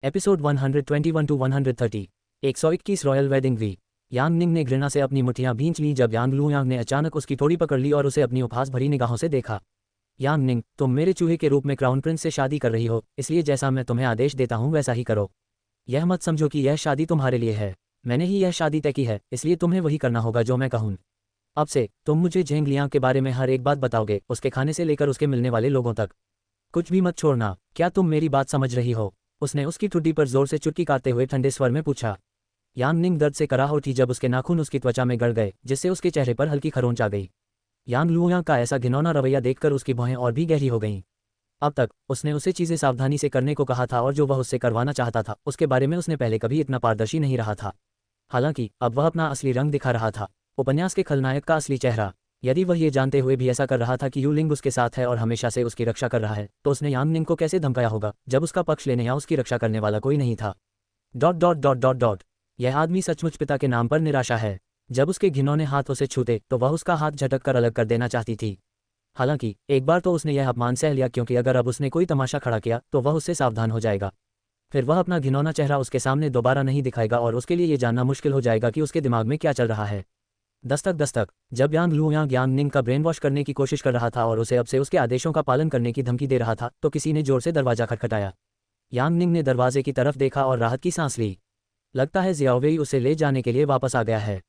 Episode 121 to 130। 121 royal wedding वी। Yang Ning ने घृणा से अपनी मुठ्ठियां भींच लीं जब यांग लुयांग ने अचानक उसकी थोड़ी पकड़ ली और उसे अपनी उपहास भरी निगाहों से देखा। यांग निंग, तुम मेरे चूहे के रूप में क्राउन प्रिंस से शादी कर रही हो, इसलिए जैसा मैं तुम्हें आदेश देता हूँ वैसा ही करो। यह मत समझो कि यह शादी तुम्हारे लिए है। मैंने ही यह शादी तय की है, इसलिए तुम्हें वही करना होगा जो मैं कहूँ। अब से तुम मुझे झेंग लियांग के बारे में हर एक बात बताओगे, उसके खाने से लेकर उसके मिलने वाले लोगों तक। कुछ भी मत छोड़ना। क्या तुम मेरी बात समझ रही हो? उसने उसकी ठुड्डी पर जोर से चुटकी काटते हुए ठंडे स्वर में पूछा। यांग निंग दर्द से कराह उठी जब उसके नाखून उसकी त्वचा में गड़ गए, जिससे उसके चेहरे पर हल्की खरोंच आ गई। यांग लुयांग का ऐसा घिनौना रवैया देखकर उसकी भौहें और भी गहरी हो गईं। अब तक उसने उसे चीज़ें सावधानी से करने को कहा था और जो वह उससे करवाना चाहता था उसके बारे में उसने पहले कभी इतना पारदर्शी नहीं रहा था। हालांकि अब वह अपना असली रंग दिखा रहा था, उपन्यास के खलनायक का असली चेहरा। यदि वह ये जानते हुए भी ऐसा कर रहा था कि यू लिंग उसके साथ है और हमेशा से उसकी रक्षा कर रहा है, तो उसने यांग निंग को कैसे धमकाया होगा जब उसका पक्ष लेने या उसकी रक्षा करने वाला कोई नहीं था। Dot dot dot dot dot. यह आदमी सचमुच पिता के नाम पर निराशा है। जब उसके घिनौने हाथ उसे छूते तो वह उसका हाथ झटक कर अलग कर देना चाहती थी। हालांकि एक बार तो उसने यह अपमान सह लिया, क्योंकि अगर अब उसने कोई तमाशा खड़ा किया तो वह उससे सावधान हो जाएगा। फिर वह अपना घिनौना चेहरा उसके सामने दोबारा नहीं दिखाएगा और उसके लिए ये जानना मुश्किल हो जाएगा कि उसके दिमाग में क्या चल रहा है। दस्तक दस्तक। जब यांग लुयांग यांग निंग का ब्रेन वॉश करने की कोशिश कर रहा था और उसे अब से उसके आदेशों का पालन करने की धमकी दे रहा था, तो किसी ने जोर से दरवाजा खटखटाया। यांग निंग ने दरवाजे की तरफ देखा और राहत की सांस ली। लगता है जियाओवेई उसे ले जाने के लिए वापस आ गया है।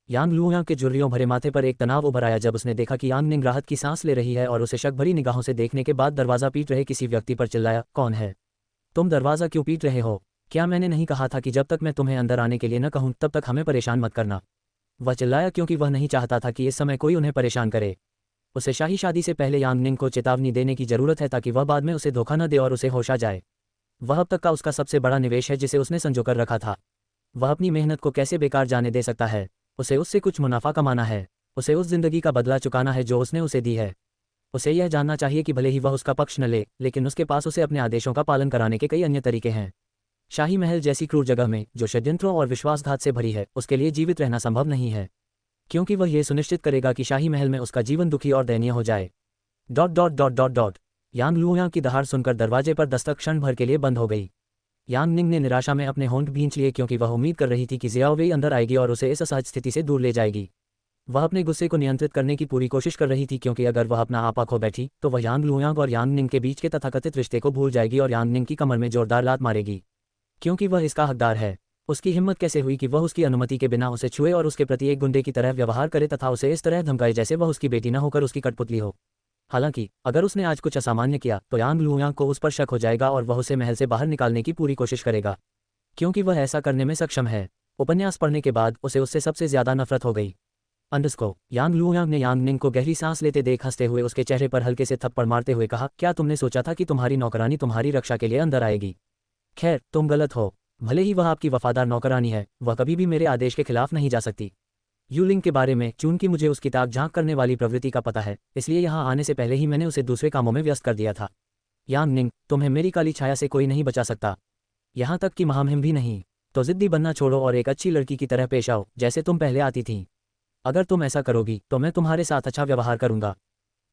यांग लुयांग के झुर्रियों भरे माथे पर एक तनाव उभर आया जब उसने देखा कि यांग निंग राहत की सांस ले रही है और उसे शक भरी निगाहों से देखने के बाद दरवाजा पीट रहे किसी व्यक्ति पर चिल्लाया, कौन है? तुम दरवाजा क्यों पीट रहे हो? क्या मैंने नहीं कहा था कि जब तक मैं तुम्हें अंदर आने के लिए न कहूं तब तक हमें परेशान मत करना? वह चिल्लाया क्योंकि वह नहीं चाहता था कि इस समय कोई उन्हें परेशान करे। उसे शाही शादी से पहले यांग निंग को चेतावनी देने की जरूरत है ताकि वह बाद में उसे धोखा न दे और उसे होश आ जाए। वह अब तक का उसका सबसे बड़ा निवेश है जिसे उसने संजोकर रखा था। वह अपनी मेहनत को कैसे बेकार जाने दे सकता है? उसे उससे कुछ मुनाफा कमाना है। उसे उस जिंदगी का बदला चुकाना है जो उसने उसे दी है। उसे यह जानना चाहिए कि भले ही वह उसका पक्ष न ले, लेकिन उसके पास उसे अपने आदेशों का पालन कराने के कई अन्य तरीके हैं। शाही महल जैसी क्रूर जगह में जो षड्यंत्रों और विश्वासघात से भरी है, उसके लिए जीवित रहना संभव नहीं है, क्योंकि वह ये सुनिश्चित करेगा कि शाही महल में उसका जीवन दुखी और दयनीय हो जाए। Dot dot dot dot dot. Yang Luyang की दहाड़ सुनकर दरवाजे पर दस्तक क्षण भर के लिए बंद हो गई। यांग निंग ने निराशा में अपने होंठ भींच लिए, क्योंकि वह उम्मीद कर रही थी कि जियाओवेई अंदर आएगी और उसे इस असहज स्थिति से दूर ले जाएगी। वह अपने गुस्से को नियंत्रित करने की पूरी कोशिश कर रही थी, क्योंकि अगर वह अपना आपा खो बैठी तो वह यांग लुयांग और यांग निंग के बीच के तथाकथित रिश्ते को भूल जाएगी और यांग निंग की कमर में जोरदार लात मारेगी, क्योंकि वह इसका हकदार है। उसकी हिम्मत कैसे हुई कि वह उसकी अनुमति के बिना उसे छुए और उसके प्रति एक गुंडे की तरह व्यवहार करे तथा उसे इस तरह धमकाए जैसे वह उसकी बेटी न होकर उसकी कठपुतली हो। हालांकि अगर उसने आज कुछ असामान्य किया तो यांग लुयांग को उस पर शक हो जाएगा और वह उसे महल से बाहर निकालने की पूरी कोशिश करेगा, क्योंकि वह ऐसा करने में सक्षम है। उपन्यास पढ़ने के बाद उसे उससे सबसे ज्यादा नफरत हो गई। अंडरस्को। यांग लुयांग ने यांग निंग को गहरी सांस लेते देख हंसते हुए उसके चेहरे पर हल्के से थप्पड़ मारते हुए कहा, क्या तुमने सोचा था कि तुम्हारी नौकरानी तुम्हारी रक्षा के लिए अंदर आएगी? खैर, तुम गलत हो। भले ही वह आपकी वफादार नौकरानी है, वह कभी भी मेरे आदेश के खिलाफ नहीं जा सकती। यू लिंग के बारे में, चूंकि मुझे उसकी ताक झांक करने वाली प्रवृत्ति का पता है, इसलिए यहाँ आने से पहले ही मैंने उसे दूसरे कामों में व्यस्त कर दिया था। यांग निंग, तुम्हें मेरी काली छाया से कोई नहीं बचा सकता, यहाँ तक कि महामहिम भी नहीं। तो जिद्दी बनना छोड़ो और एक अच्छी लड़की की तरह पेश आओ जैसे तुम पहले आती थीं। अगर तुम ऐसा करोगी तो मैं तुम्हारे साथ अच्छा व्यवहार करूंगा,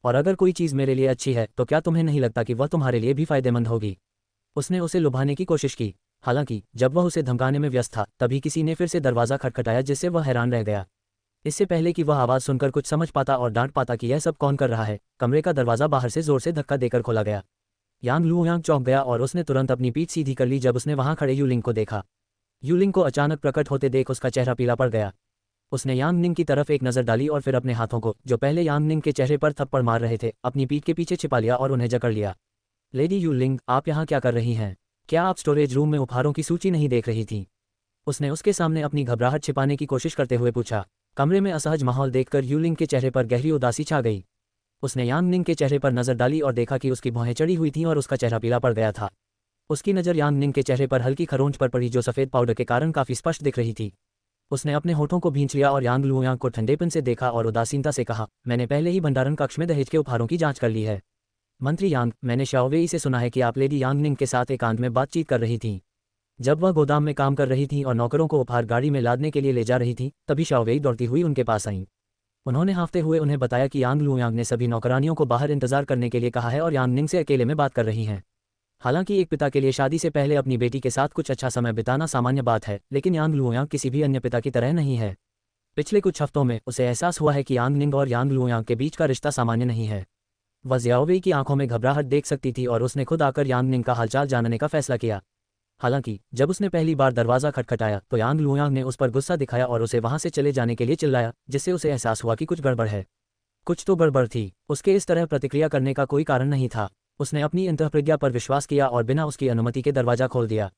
और अगर कोई चीज़ मेरे लिए अच्छी है तो क्या तुम्हें नहीं लगता कि वह तुम्हारे लिए भी फायदेमंद होगी? उसने उसे लुभाने की कोशिश की। हालांकि जब वह उसे धमकाने में व्यस्त था तभी किसी ने फिर से दरवाज़ा खटखटाया, जिससे वह हैरान रह गया। इससे पहले कि वह आवाज़ सुनकर कुछ समझ पाता और डांट पाता कि यह सब कौन कर रहा है, कमरे का दरवाज़ा बाहर से जोर से धक्का देकर खोला गया। यांग लुयांग चौंक गया और उसने तुरंत अपनी पीठ सीधी कर ली जब उसने वहां खड़े यू लिंग को देखा। यू लिंग को अचानक प्रकट होते देख उसका चेहरा पीला पड़ गया। उसने यांग निंग की तरफ एक नज़र डाली और फिर अपने हाथों को, जो पहले यांग निंग के चेहरे पर थप्पड़ मार रहे थे, अपनी पीठ के पीछे छिपा लिया और उन्हें जकड़ लिया। लेडी यू लिंग, आप यहाँ क्या कर रही हैं? क्या आप स्टोरेज रूम में उपहारों की सूची नहीं देख रही थीं? उसने उसके सामने अपनी घबराहट छिपाने की कोशिश करते हुए पूछा। कमरे में असहज माहौल देखकर यू लिंग के चेहरे पर गहरी उदासी छा गई। उसने यांग निंग के चेहरे पर नजर डाली और देखा कि उसकी भौहें चढ़ी हुई थीं और उसका चेहरा पीला पड़ गया था। उसकी नज़र यांग निंग के चेहरे पर हल्की खरोंच पर पड़ी, जो सफ़ेद पाउडर के कारण काफ़ी स्पष्ट दिख रही थी। उसने अपने होठों को भींच लिया और यांग लुयांग को ठंडेपन से देखा और उदासीनता से कहा, मैंने पहले ही भंडारण कक्ष में दहेज के उपहारों की जांच कर ली है। मंत्री यांग, मैंने शाओवेई से सुना है कि आप लेडी यांग निंग के साथ एकांत में बातचीत कर रही थीं। जब वह गोदाम में काम कर रही थीं और नौकरों को उपहार गाड़ी में लादने के लिए ले जा रही थीं, तभी शाओवेई दौड़ती हुई उनके पास आईं। उन्होंने हाँफते हुए उन्हें बताया कि यांग लुयांग ने सभी नौकरानियों को बाहर इंतजार करने के लिए कहा है और यांग निंग से अकेले में बात कर रही हैं। हालांकि एक पिता के लिए शादी से पहले अपनी बेटी के साथ कुछ अच्छा समय बिताना सामान्य बात है, लेकिन यांग लुओयांग किसी भी अन्य पिता की तरह नहीं है। पिछले कुछ हफ्तों में उसे एहसास हुआ है कि यांग निंग और यांग लुओयांग के बीच का रिश्ता सामान्य नहीं है। वह ज़ियाओवेई की आंखों में घबराहट देख सकती थी और उसने खुद आकर यांग निंग का हालचाल जानने का फैसला किया। हालांकि जब उसने पहली बार दरवाज़ा खटखटाया तो यांग लुओयांग ने उस पर गुस्सा दिखाया और उसे वहां से चले जाने के लिए चिल्लाया, जिससे उसे एहसास हुआ कि कुछ गड़बड़ है। कुछ तो गड़बड़ थी। उसके इस तरह प्रतिक्रिया करने का कोई कारण नहीं था। उसने अपनी अंतःप्रज्ञा पर विश्वास किया और बिना उसकी अनुमति के दरवाजा खोल दिया।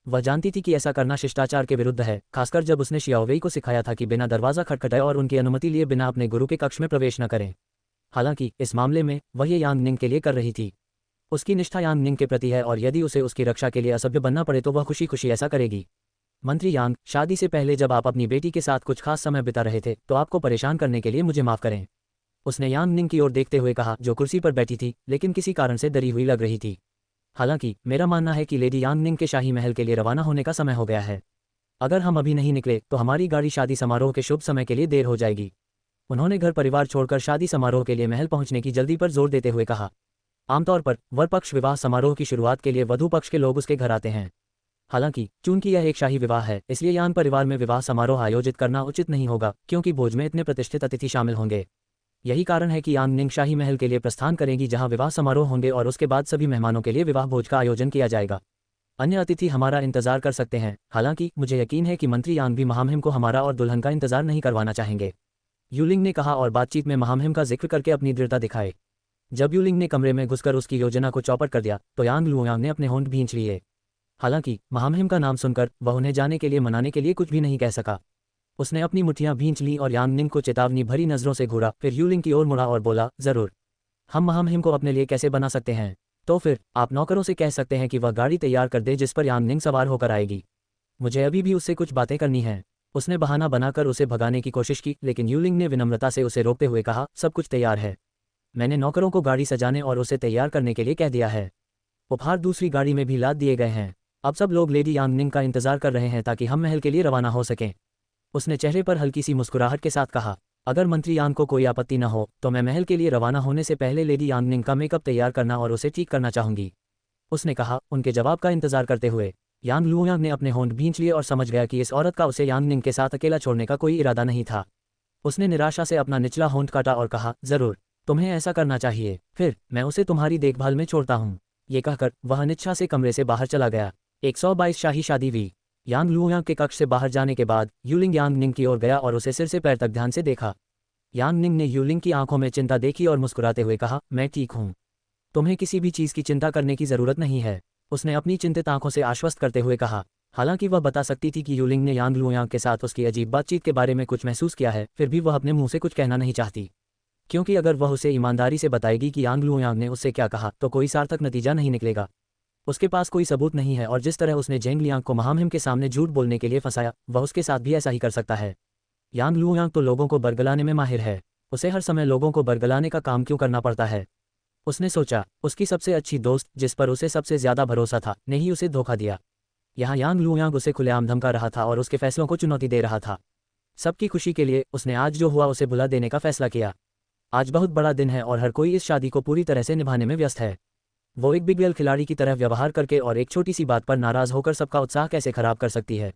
वह जानती थी कि ऐसा करना शिष्टाचार के विरुद्ध है, खासकर जब उसने शियाओवेई को सिखाया था कि बिना दरवाजा खटखटाए और उनकी अनुमति लिए बिना अपने गुरु के कक्ष में प्रवेश न करें। हालांकि इस मामले में वह ये यांग निंग के लिए कर रही थी। उसकी निष्ठा यांग निंग के प्रति है और यदि उसे उसकी रक्षा के लिए असभ्य बनना पड़े तो वह खुशी खुशी ऐसा करेगी। मंत्री यांग, शादी से पहले जब आप अपनी बेटी के साथ कुछ खास समय बिता रहे थे तो आपको परेशान करने के लिए मुझे माफ़ करें। उसने यांग निंग की ओर देखते हुए कहा, जो कुर्सी पर बैठी थी लेकिन किसी कारण से डरी हुई लग रही थी। हालांकि मेरा मानना है कि लेडी यांग निंग के शाही महल के लिए रवाना होने का समय हो गया है। अगर हम अभी नहीं निकले तो हमारी गाड़ी शादी समारोह के शुभ समय के लिए देर हो जाएगी। उन्होंने घर परिवार छोड़कर शादी समारोह के लिए महल पहुंचने की जल्दी पर जोर देते हुए कहा। आमतौर पर वर पक्ष विवाह समारोह की शुरुआत के लिए वधू पक्ष के लोग उसके घर आते हैं। हालांकि चूंकि यह एक शाही विवाह है, इसलिए यान परिवार में विवाह समारोह आयोजित करना उचित नहीं होगा, क्योंकि भोज में इतने प्रतिष्ठित अतिथि शामिल होंगे। यही कारण है कि यांग निंग शाही महल के लिए प्रस्थान करेगी, जहां विवाह समारोह होंगे और उसके बाद सभी मेहमानों के लिए विवाह भोज का आयोजन किया जाएगा। अन्य अतिथि हमारा इंतजार कर सकते हैं। हालांकि मुझे यकीन है कि मंत्री यांग भी महामहिम को हमारा और दुल्हन का इंतजार नहीं करवाना चाहेंगे, यूलिंग ने कहा और बातचीत में महामहिम का जिक्र करके अपनी दृढ़ता दिखाए। जब यूलिंग ने कमरे में घुसकर उसकी योजना को चौपट कर दिया तो यांग लुओयांग ने अपने होंठ भींच लिए। हालांकि महामहिम का नाम सुनकर वह उन्हें जाने के लिए मनाने के लिए कुछ भी नहीं कह सका। उसने अपनी मुठ्ठियां भींच ली और यांग निंग को चेतावनी भरी नजरों से घूरा, फिर यूलिंग की ओर मुड़ा और बोला, जरूर, हम महामहिम को अपने लिए कैसे बना सकते हैं। तो फिर आप नौकरों से कह सकते हैं कि वह गाड़ी तैयार कर दे जिस पर यांग निंग सवार होकर आएगी। मुझे अभी भी उससे कुछ बातें करनी हैं। उसने बहाना बनाकर उसे भगाने की कोशिश की, लेकिन यूलिंग ने विनम्रता से उसे रोकते हुए कहा, सब कुछ तैयार है। मैंने नौकरों को गाड़ी सजाने और उसे तैयार करने के लिए कह दिया है। उपहार दूसरी गाड़ी में भी लाद दिए गए हैं। अब सब लोग लेडी यांग निंग का इंतजार कर रहे हैं ताकि हम महल के लिए रवाना हो सकें। उसने चेहरे पर हल्की सी मुस्कुराहट के साथ कहा, अगर मंत्री यांग को कोई आपत्ति न हो तो मैं महल के लिए रवाना होने से पहले लेडी यांग निंग का मेकअप तैयार करना और उसे ठीक करना चाहूंगी। उसने कहा, उनके जवाब का इंतजार करते हुए। यांग लुओयांग ने अपने होंठ भींच लिए और समझ गया कि इस औरत का उसे यांग निंग के साथ अकेला छोड़ने का कोई इरादा नहीं था। उसने निराशा से अपना निचला होंठ काटा और कहा, जरूर, तुम्हें ऐसा करना चाहिए, फिर मैं उसे तुम्हारी देखभाल में छोड़ता हूँ। ये कहकर वह अनिच्छा से कमरे से बाहर चला गया। 122 शाही शादी वी। यांग लुओयांग के कक्ष से बाहर जाने के बाद यूलिंग यांग निंग की ओर गया और उसे सिर से पैर तक ध्यान से देखा। यांग निंग ने यूलिंग की आंखों में चिंता देखी और मुस्कुराते हुए कहा, मैं ठीक हूँ, तुम्हें किसी भी चीज़ की चिंता करने की जरूरत नहीं है। उसने अपनी चिंतित आंखों से आश्वस्त करते हुए कहा। हालांकि वह बता सकती थी कि यूलिंग ने यांग लुओयांग के साथ उसकी अजीब बातचीत के बारे में कुछ महसूस किया है, फिर भी वह अपने मुंह से कुछ कहना नहीं चाहती, क्योंकि अगर वह उसे ईमानदारी से बताएगी कि यांग लुओयांग ने उससे क्या कहा तो कोई सार्थक नतीजा नहीं निकलेगा। उसके पास कोई सबूत नहीं है और जिस तरह उसने जेंग लियांग को महामहिम के सामने झूठ बोलने के लिए फंसाया, वह उसके साथ भी ऐसा ही कर सकता है। यांग लुओयांग तो लोगों को बरगलाने में माहिर है, उसे हर समय लोगों को बरगलाने का काम क्यों करना पड़ता है। उसने सोचा, उसकी सबसे अच्छी दोस्त जिस पर उसे सबसे ज्यादा भरोसा था ने ही उसे धोखा दिया। यहाँ यांग लुओयांग उसे खुलेआम धमका रहा था और उसके फैसलों को चुनौती दे रहा था। सबकी खुशी के लिए उसने आज जो हुआ उसे भुला देने का फैसला किया। आज बहुत बड़ा दिन है और हर कोई इस शादी को पूरी तरह से निभाने में व्यस्त है। वो एक बिगड़ेल खिलाड़ी की तरह व्यवहार करके और एक छोटी सी बात पर नाराज होकर सबका उत्साह कैसे खराब कर सकती है।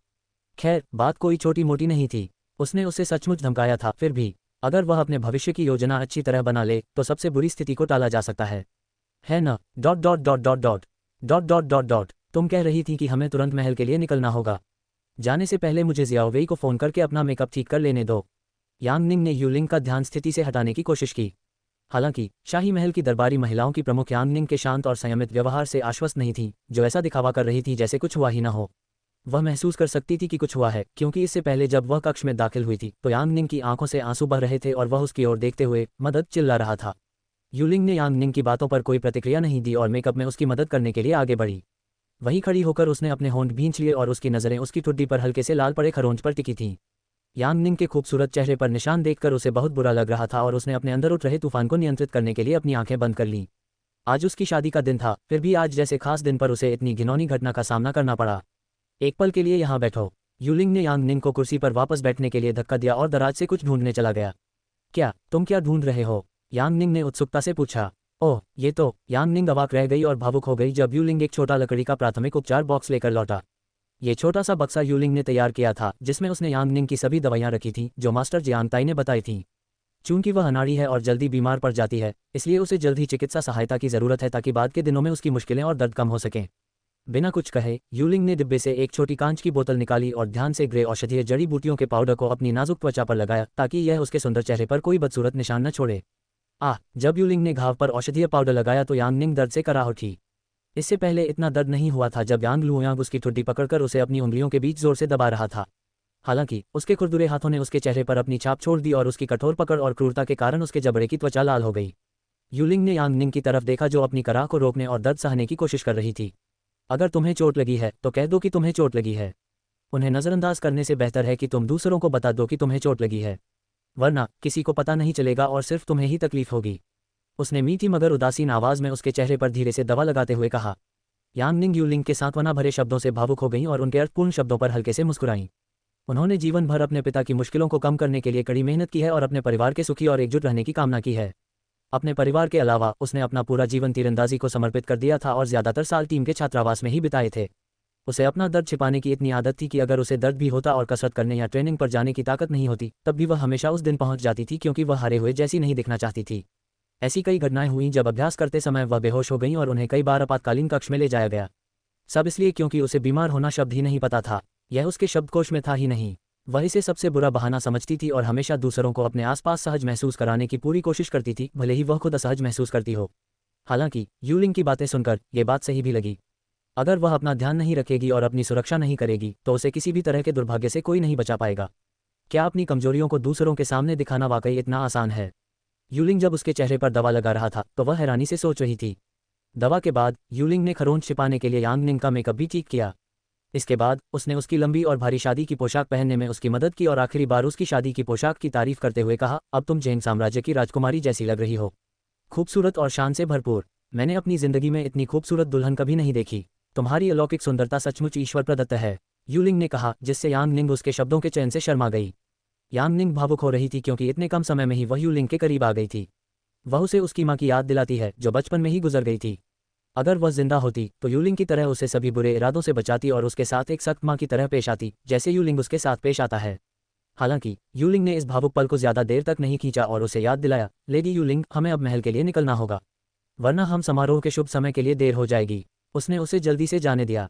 खैर, बात कोई छोटी मोटी नहीं थी। उसने उसे सचमुच धमकाया था, फिर भी अगर वह अपने भविष्य की योजना अच्छी तरह बना ले तो सबसे बुरी स्थिति को टाला जा सकता है ना। ... तुम कह रही थी कि हमें तुरंत महल के लिए निकलना होगा। जाने से पहले मुझे ज़ियाओवेई को फ़ोन करके अपना मेकअप ठीक कर लेने दो। यांग निंग ने यूलिंग का ध्यान स्थिति से हटाने की कोशिश की। हालांकि शाही महल की दरबारी महिलाओं की प्रमुख यांग निंग के शांत और संयमित व्यवहार से आश्वस्त नहीं थी, जो ऐसा दिखावा कर रही थी जैसे कुछ हुआ ही न हो। वह महसूस कर सकती थी कि कुछ हुआ है, क्योंकि इससे पहले जब वह कक्ष में दाखिल हुई थी तो यांग निंग की आंखों से आंसू बह रहे थे और वह उसकी ओर देखते हुए मदद चिल्ला रहा था। यूलिंग ने यांग निंग की बातों पर कोई प्रतिक्रिया नहीं दी और मेकअप में उसकी मदद करने के लिए आगे बढ़ी। वहीं खड़ी होकर उसने अपने होंठ भींच लिए और उसकी नज़रें उसकी ठुड्डी पर हल्के से लाल पड़े खरोंच पर टिकी थीं। यांग निंग के खूबसूरत चेहरे पर निशान देखकर उसे बहुत बुरा लग रहा था और उसने अपने अंदर उठ रहे तूफान को नियंत्रित करने के लिए अपनी आंखें बंद कर लीं। आज उसकी शादी का दिन था, फिर भी आज जैसे खास दिन पर उसे इतनी घिनौनी घटना का सामना करना पड़ा। एक पल के लिए यहाँ बैठो। यूलिंग ने यांग निंग को कुर्सी पर वापस बैठने के लिए धक्का दिया और दराज से कुछ ढूंढने चला गया। क्या तुम क्या ढूंढ रहे हो? यांग निंग ने उत्सुकता से पूछा। ओह, ये तो। यांग निंग अवाक रह गई और भावुक हो गई जब यूलिंग एक छोटा लकड़ी का प्राथमिक उपचार बॉक्स लेकर लौटा। ये छोटा सा बक्सा यूलिंग ने तैयार किया था, जिसमें उसने यांग निंग की सभी दवाइयां रखी थीं जो मास्टर जियांग ताई ने बताई थीं। चूंकि वह अनाड़ी है और जल्दी बीमार पड़ जाती है, इसलिए उसे जल्द ही चिकित्सा सहायता की जरूरत है ताकि बाद के दिनों में उसकी मुश्किलें और दर्द कम हो सकें। बिना कुछ कहे यूलिंग ने डिब्बे से एक छोटी कांच की बोतल निकाली और ध्यान से ग्रे औषधीय जड़ी बूटियों के पाउडर को अपनी नाजुक त्वचा पर लगाया ताकि यह उसके सुंदर चेहरे पर कोई बदसूरत निशान न छोड़े। जब यूलिंग ने घाव पर औषधीय पाउडर लगाया तो यांग निंग दर्द से कराह उठी। इससे पहले इतना दर्द नहीं हुआ था जब यांग लुयांग उसकी ठुड्डी पकड़कर उसे अपनी उंगलियों के बीच जोर से दबा रहा था। हालांकि उसके खुरदुरे हाथों ने उसके चेहरे पर अपनी छाप छोड़ दी और उसकी कठोर पकड़ और क्रूरता के कारण उसके जबड़े की त्वचा लाल हो गई। यूलिंग ने यांग निंग की तरफ देखा जो अपनी कराह को रोकने और दर्द सहने की कोशिश कर रही थी। अगर तुम्हें चोट लगी है तो कह दो कि तुम्हें चोट लगी है। उन्हें नज़रअंदाज करने से बेहतर है कि तुम दूसरों को बता दो कि तुम्हें चोट लगी है, वरना किसी को पता नहीं चलेगा और सिर्फ तुम्हें ही तकलीफ होगी। उसने मीठी मगर उदासीन आवाज़ में उसके चेहरे पर धीरे से दवा लगाते हुए कहा। यांग निंग यूलिंग के सांत्वना भरे शब्दों से भावुक हो गईं और उनके अर्थपूर्ण शब्दों पर हल्के से मुस्कुराईं। उन्होंने जीवन भर अपने पिता की मुश्किलों को कम करने के लिए कड़ी मेहनत की है और अपने परिवार के सुखी और एकजुट रहने की कामना की है। अपने परिवार के अलावा उसने अपना पूरा जीवन तीरंदाजी को समर्पित कर दिया था और ज़्यादातर साल टीम के छात्रावास में ही बिताए थे। उसे अपना दर्द छिपाने की इतनी आदत थी कि अगर उसे दर्द भी होता और कसरत करने या ट्रेनिंग पर जाने की ताकत नहीं होती तब भी वह हमेशा उस दिन पहुंच जाती थी क्योंकि वह हारे हुए जैसी नहीं दिखना चाहती थी। ऐसी कई घटनाएं हुईं जब अभ्यास करते समय वह बेहोश हो गईं और उन्हें कई बार आपातकालीन कक्ष में ले जाया गया। सब इसलिए क्योंकि उसे बीमार होना शब्द ही नहीं पता था, यह उसके शब्दकोश में था ही नहीं। वह इसे सबसे बुरा बहाना समझती थी और हमेशा दूसरों को अपने आसपास सहज महसूस कराने की पूरी कोशिश करती थी, भले ही वह खुद असहज महसूस करती हो। हालांकि यूलिंग की बातें सुनकर ये बात सही भी लगी। अगर वह अपना ध्यान नहीं रखेगी और अपनी सुरक्षा नहीं करेगी तो उसे किसी भी तरह के दुर्भाग्य से कोई नहीं बचा पाएगा। क्या अपनी कमजोरियों को दूसरों के सामने दिखाना वाकई इतना आसान है? यूलिंग जब उसके चेहरे पर दवा लगा रहा था तो वह हैरानी से सोच रही थी। दवा के बाद यूलिंग ने खरोंच छिपाने के लिए यांग निंग का मेकअप भी ठीक किया। इसके बाद उसने उसकी लंबी और भारी शादी की पोशाक पहनने में उसकी मदद की और आखिरी बार उसकी शादी की पोशाक की तारीफ करते हुए कहा, अब तुम जैन साम्राज्य की राजकुमारी जैसी लग रही हो, खूबसूरत और शान से भरपूर। मैंने अपनी जिंदगी में इतनी खूबसूरत दुल्हन कभी नहीं देखी। तुम्हारी अलौकिक सुंदरता सचमुच ईश्वर प्रदत्त है, यूलिंग ने कहा, जिससे यांग निंग उसके शब्दों के चयन से शर्मा गई। यांग निंग भावुक हो रही थी क्योंकि इतने कम समय में ही वह यूलिंग के करीब आ गई थी। वह उसे उसकी माँ की याद दिलाती है जो बचपन में ही गुजर गई थी। अगर वह जिंदा होती तो यूलिंग की तरह उसे सभी बुरे इरादों से बचाती और उसके साथ एक सख्त माँ की तरह पेश आती जैसे यूलिंग उसके साथ पेश आता है। हालांकि यूलिंग ने इस भावुक पल को ज्यादा देर तक नहीं खींचा और उसे याद दिलाया, लेडी यूलिंग, हमें अब महल के लिए निकलना होगा, वरना हम समारोह के शुभ समय के लिए देर हो जाएगी। उसने उसे जल्दी से जाने दिया।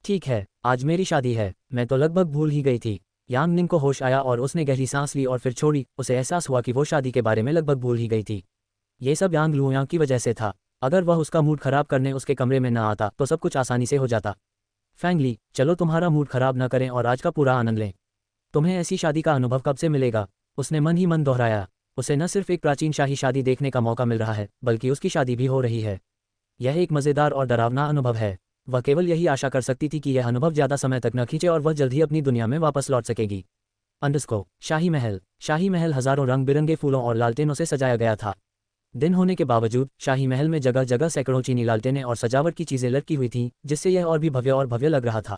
ठीक है, आज मेरी शादी है, मैं तो लगभग भूल ही गई थी। यांग निंग को होश आया और उसने गहरी सांस ली और फिर छोड़ी। उसे एहसास हुआ कि वो शादी के बारे में लगभग भूल ही गई थी। ये सब यांग लुयांग की वजह से था। अगर वह उसका मूड खराब करने उसके कमरे में न आता तो सब कुछ आसानी से हो जाता। फैंगली, चलो तुम्हारा मूड खराब न करें और आज का पूरा आनंद लें। तुम्हें ऐसी शादी का अनुभव कब से मिलेगा? उसने मन ही मन दोहराया। उसे न सिर्फ एक प्राचीन शाही शादी देखने का मौका मिल रहा है बल्कि उसकी शादी भी हो रही है। यह एक मज़ेदार और डरावना अनुभव है। वह केवल यही आशा कर सकती थी कि यह अनुभव ज़्यादा समय तक न खींचे और वह जल्द ही अपनी दुनिया में वापस लौट सकेगी। शाही महल। शाही महल हज़ारों रंग बिरंगे फूलों और लालटेनों से सजाया गया था। दिन होने के बावजूद शाही महल में जगह जगह सैकड़ों चीनी लालटेनें और सजावट की चीज़ें लटकी हुई थीं, जिससे यह और भी भव्य लग रहा था।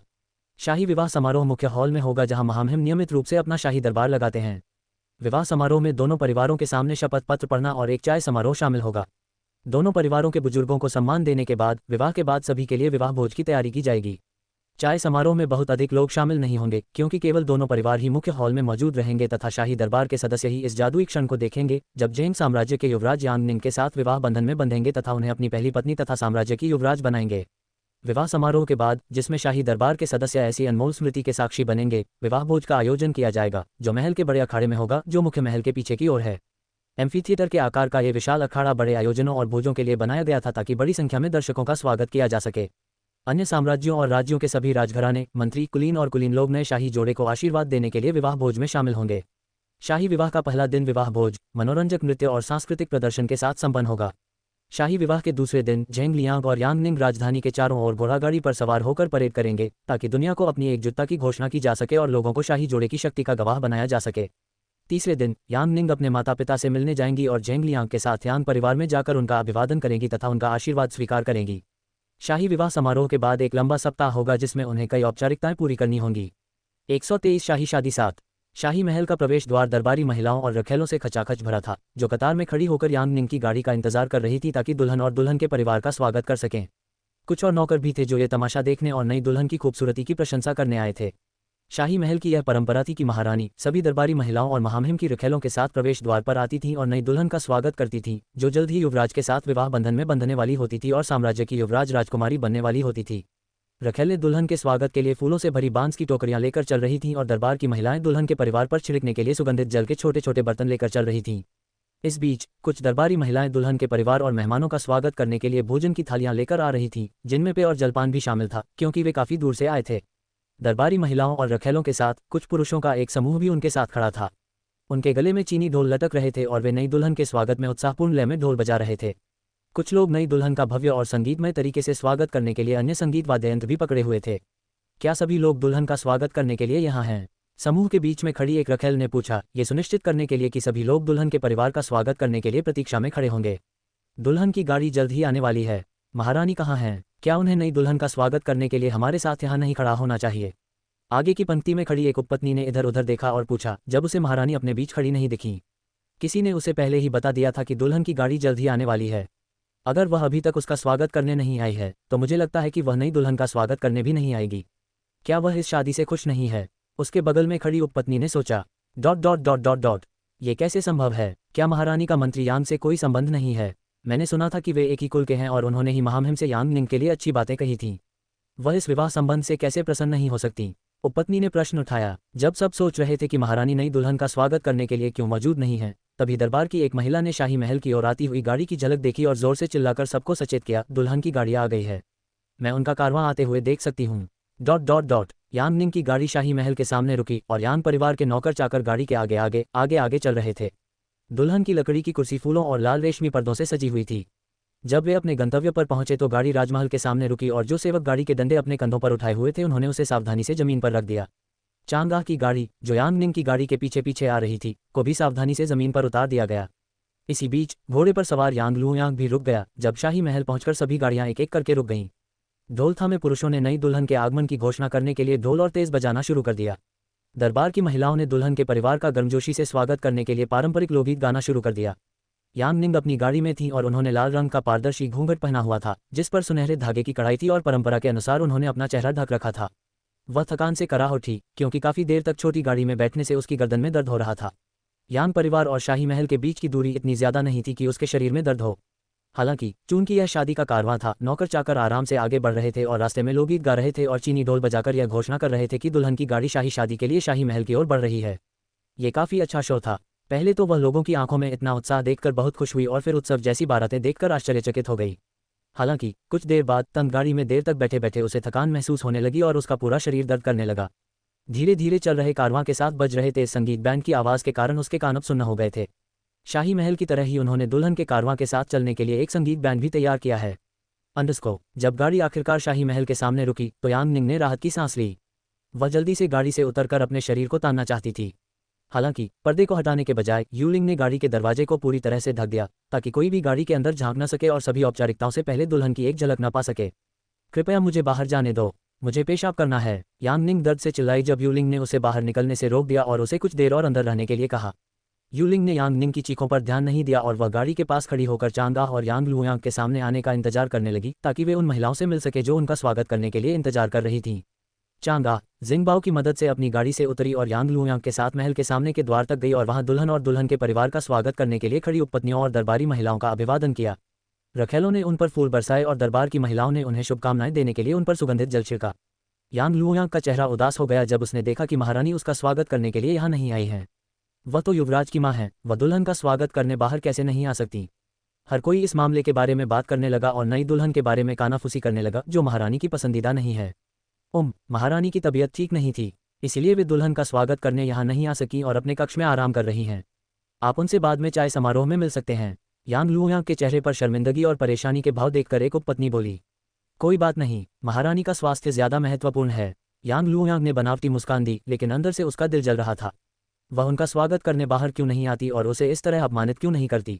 शाही विवाह समारोह मुख्य हॉल में होगा जहां महामहिम नियमित रूप से अपना शाही दरबार लगाते हैं। विवाह समारोह में दोनों परिवारों के सामने शपथ पत्र पढ़ना और एक चाय समारोह शामिल होगा। दोनों परिवारों के बुजुर्गों को सम्मान देने के बाद विवाह के बाद सभी के लिए विवाह भोज की तैयारी की जाएगी। चाय समारोह में बहुत अधिक लोग शामिल नहीं होंगे क्योंकि केवल दोनों परिवार ही मुख्य हॉल में मौजूद रहेंगे तथा शाही दरबार के सदस्य ही इस जादुई क्षण को देखेंगे जब जैन साम्राज्य के युवराज यांग निंग के साथ विवाह बंधन में बंधेंगे तथा उन्हें अपनी पहली पत्नी तथा साम्राज्य की युवराज बनाएंगे। विवाह समारोह के बाद, जिसमें शाही दरबार के सदस्य ऐसी अनमोल स्मृति के साक्षी बनेंगे, विवाह भोज का आयोजन किया जाएगा जो महल के बड़े अखाड़े में होगा जो मुख्य महल के पीछे की ओर है। एम्फीथिएटर के आकार का ये विशाल अखाड़ा बड़े आयोजनों और भोजों के लिए बनाया गया था ताकि बड़ी संख्या में दर्शकों का स्वागत किया जा सके। अन्य साम्राज्यों और राज्यों के सभी राजघराने, मंत्री, कुलीन और कुलीन लोग नए शाही जोड़े को आशीर्वाद देने के लिए विवाह भोज में शामिल होंगे। शाही विवाह का पहला दिन विवाह भोज, मनोरंजक नृत्य और सांस्कृतिक प्रदर्शन के साथ संपन्न होगा। शाही विवाह के दूसरे दिन झेंग लियांग और यांग निंग राजधानी के चारों ओर घोड़ागाड़ी पर सवार होकर परेड करेंगे ताकि दुनिया को अपनी एकजुटता की घोषणा की जा सके और लोगों को शाही जोड़े की शक्ति का गवाह बनाया जा सके। तीसरे दिन यांग निंग अपने माता पिता से मिलने जाएंगी और झेंग लियांग के साथ यांग परिवार में जाकर उनका अभिवादन करेंगी तथा उनका आशीर्वाद स्वीकार करेंगी। शाही विवाह समारोह के बाद एक लंबा सप्ताह होगा जिसमें उन्हें कई औपचारिकताएं पूरी करनी होंगी। 123 शाही शादी 7। शाही महल का प्रवेश द्वार दरबारी महिलाओं और रखेलों से खचाखच भरा था, जो कतार में खड़ी होकर यांग निंग की गाड़ी का इंतजार कर रही थी ताकि दुल्हन और दुल्हन के परिवार का स्वागत कर सकें। कुछ और नौकर भी थे जो ये तमाशा देखने और नई दुल्हन की खूबसूरती की प्रशंसा करने आए थे। शाही महल की यह परंपरा थी कि महारानी सभी दरबारी महिलाओं और महामहिम की रखेलों के साथ प्रवेश द्वार पर आती थीं और नई दुल्हन का स्वागत करती थीं, जो जल्द ही युवराज के साथ विवाह बंधन में बंधने वाली होती थी और साम्राज्य की युवराज राजकुमारी बनने वाली होती थी। रखेलें दुल्हन के स्वागत के लिए फूलों से भरी बांस की टोकरियां लेकर चल रही थीं और दरबार की महिलाएं दुल्हन के परिवार पर छिड़कने के लिए सुगंधित जल के छोटे छोटे बर्तन लेकर चल रही थीं। इस बीच कुछ दरबारी महिलाएं दुल्हन के परिवार और मेहमानों का स्वागत करने के लिए भोजन की थालियां लेकर आ रही थीं, जिनमें पेय और जलपान भी शामिल था, क्योंकि वे काफी दूर से आए थे। दरबारी महिलाओं और रखेलों के साथ कुछ पुरुषों का एक समूह भी उनके साथ खड़ा था। उनके गले में चीनी ढोल लटक रहे थे और वे नई दुल्हन के स्वागत में उत्साहपूर्ण लय में ढोल बजा रहे थे। कुछ लोग नई दुल्हन का भव्य और संगीतमय तरीके से स्वागत करने के लिए अन्य संगीत वाद्य यंत्र भी पकड़े हुए थे। क्या सभी लोग दुल्हन का स्वागत करने के लिए यहाँ हैं? समूह के बीच में खड़ी एक रखेल ने पूछा, ये सुनिश्चित करने के लिए कि सभी लोग दुल्हन के परिवार का स्वागत करने के लिए प्रतीक्षा में खड़े होंगे। दुल्हन की गाड़ी जल्द ही आने वाली है। महारानी कहाँ हैं? क्या उन्हें नई दुल्हन का स्वागत करने के लिए हमारे साथ यहाँ नहीं खड़ा होना चाहिए? आगे की पंक्ति में खड़ी एक उपपत्नी ने इधर उधर देखा और पूछा, जब उसे महारानी अपने बीच खड़ी नहीं दिखी। किसी ने उसे पहले ही बता दिया था कि दुल्हन की गाड़ी जल्द ही आने वाली है। अगर वह अभी तक उसका स्वागत करने नहीं आई है तो मुझे लगता है कि वह नई दुल्हन का स्वागत करने भी नहीं आएगी। क्या वह इस शादी से खुश नहीं है? उसके बगल में खड़ी उपपत्नी ने सोचा। ... ये कैसे संभव है? क्या महारानी का मंत्री यांग से कोई संबंध नहीं है? मैंने सुना था कि वे एक ही कुल के हैं और उन्होंने ही महामहिम से यांग निंग के लिए अच्छी बातें कही थीं। वह इस विवाह संबंध से कैसे प्रसन्न नहीं हो सकती? उपपत्नी ने प्रश्न उठाया। जब सब सोच रहे थे कि महारानी नई दुल्हन का स्वागत करने के लिए क्यों मौजूद नहीं है, तभी दरबार की एक महिला ने शाही महल की ओर आती हुई गाड़ी की झलक देखी और जोर से चिल्लाकर सबको सचेत किया, दुल्हन की गाड़ी आ गई है। मैं उनका कारवां आते हुए देख सकती हूँ। ... यांग निंग की गाड़ी शाही महल के सामने रुकी और यांग परिवार के नौकर चाकर गाड़ी के आगे आगे चल रहे थे। दुल्हन की लकड़ी की कुर्सी फूलों और लाल रेशमी पर्दों से सजी हुई थी। जब वे अपने गंतव्य पर पहुंचे तो गाड़ी राजमहल के सामने रुकी और जो सेवक गाड़ी के डंडे अपने कंधों पर उठाए हुए थे उन्होंने उसे सावधानी से जमीन पर रख दिया। चांगाह की गाड़ी, जो यांग निंग की गाड़ी के पीछे पीछे आ रही थी, को भी सावधानी से जमीन पर उतार दिया गया। इसी बीच घोड़े पर सवार यांग लुयांग भी रुक गया। जब शाही महल पहुंचकर सभी गाड़ियां एक एक करके रुक गईं। ढोल थामे पुरुषों ने नई दुल्हन के आगमन की घोषणा करने के लिए ढोल और तेज बजाना शुरू कर दिया। दरबार की महिलाओं ने दुल्हन के परिवार का गर्मजोशी से स्वागत करने के लिए पारंपरिक लोकगीत गाना शुरू कर दिया। यांग निंग अपनी गाड़ी में थी और उन्होंने लाल रंग का पारदर्शी घूंघट पहना हुआ था, जिस पर सुनहरे धागे की कढ़ाई थी और परंपरा के अनुसार उन्होंने अपना चेहरा ढक रखा था। वह थकान से कराह उठी, क्योंकि काफी देर तक छोटी गाड़ी में बैठने से उसकी गर्दन में दर्द हो रहा था। यांग परिवार और शाही महल के बीच की दूरी इतनी ज्यादा नहीं थी कि उसके शरीर में दर्द हो। हालांकि चूंकि यह शादी का कारवां था, नौकर चाकर आराम से आगे बढ़ रहे थे और रास्ते में लोकगीत गा रहे थे और चीनी ढोल बजाकर यह घोषणा कर रहे थे कि दुल्हन की गाड़ी शाही शादी के लिए शाही महल की ओर बढ़ रही है। ये काफी अच्छा शो था। पहले तो वह लोगों की आंखों में इतना उत्साह देखकर बहुत खुश हुई और फिर उत्सव जैसी बारातें देखकर आश्चर्यचकित हो गई। हालांकि कुछ देर बाद तंग गाड़ी में देर तक बैठे बैठे उसे थकान महसूस होने लगी और उसका पूरा शरीर दर्द करने लगा। धीरे धीरे चल रहे कारवां के साथ बज रहे तेज संगीत बैंड की आवाज के कारण उसके कान अब सुन्न हो गए थे। शाही महल की तरह ही उन्होंने दुल्हन के कारवां के साथ चलने के लिए एक संगीत बैंड भी तैयार किया है। जब गाड़ी आखिरकार शाही महल के सामने रुकी तो यांग निंग ने राहत की सांस ली। वह जल्दी से गाड़ी से उतरकर अपने शरीर को तानना चाहती थी। हालांकि पर्दे को हटाने के बजाय यूलिंग ने गाड़ी के दरवाजे को पूरी तरह से ढक दिया, ताकि कोई भी गाड़ी के अंदर झांक न सके और सभी औपचारिकताओं से पहले दुल्हन की एक झलक न पा सके। कृपया मुझे बाहर जाने दो, मुझे पेशाब करना है, यांग निंग दर्द से चिल्लाई जब यूलिंग ने उसे बाहर निकलने से रोक दिया और उसे कुछ देर और अंदर रहने के लिए कहा। यूलिंग ने यांग निंग की चीखों पर ध्यान नहीं दिया और वह गाड़ी के पास खड़ी होकर चांगाह और यांग लुयांग के सामने आने का इंतजार करने लगी, ताकि वे उन महिलाओं से मिल सके जो उनका स्वागत करने के लिए इंतजार कर रही थीं। चांगाह जिंगबाओ की मदद से अपनी गाड़ी से उतरी और यांग लुयांग के साथ महल के सामने के द्वार तक गई और वहां दुल्हन और दुल्हन के परिवार का स्वागत करने के लिए खड़ी उपपत्नियों और दरबारी महिलाओं का अभिवादन किया। रखेलों ने उन पर फूल बरसाए और दरबार की महिलाओं ने उन्हें शुभकामनाएं देने के लिए उन पर सुगंधित जल छिड़का। यांग लुयांग का चेहरा उदास हो गया जब उसने देखा कि महारानी उसका स्वागत करने के लिए यहाँ नहीं आई है। वह तो युवराज की माँ है, वह दुल्हन का स्वागत करने बाहर कैसे नहीं आ सकती। हर कोई इस मामले के बारे में बात करने लगा और नई दुल्हन के बारे में कानाफूसी करने लगा, जो महारानी की पसंदीदा नहीं है। महारानी की तबीयत ठीक नहीं थी, इसलिए वे दुल्हन का स्वागत करने यहाँ नहीं आ सकी और अपने कक्ष में आराम कर रही हैं। आप उनसे बाद में चाय समारोह में मिल सकते हैं। यांग लुयांग के चेहरे पर शर्मिंदगी और परेशानी के भाव देखकर एक उपपत्नी बोली। कोई बात नहीं, महारानी का स्वास्थ्य ज्यादा महत्वपूर्ण है। यांग लुयांग ने बनावटी मुस्कान दी, लेकिन अंदर से उसका दिल जल रहा था। वह उनका स्वागत करने बाहर क्यों नहीं आती और उसे इस तरह अपमानित क्यों नहीं करती?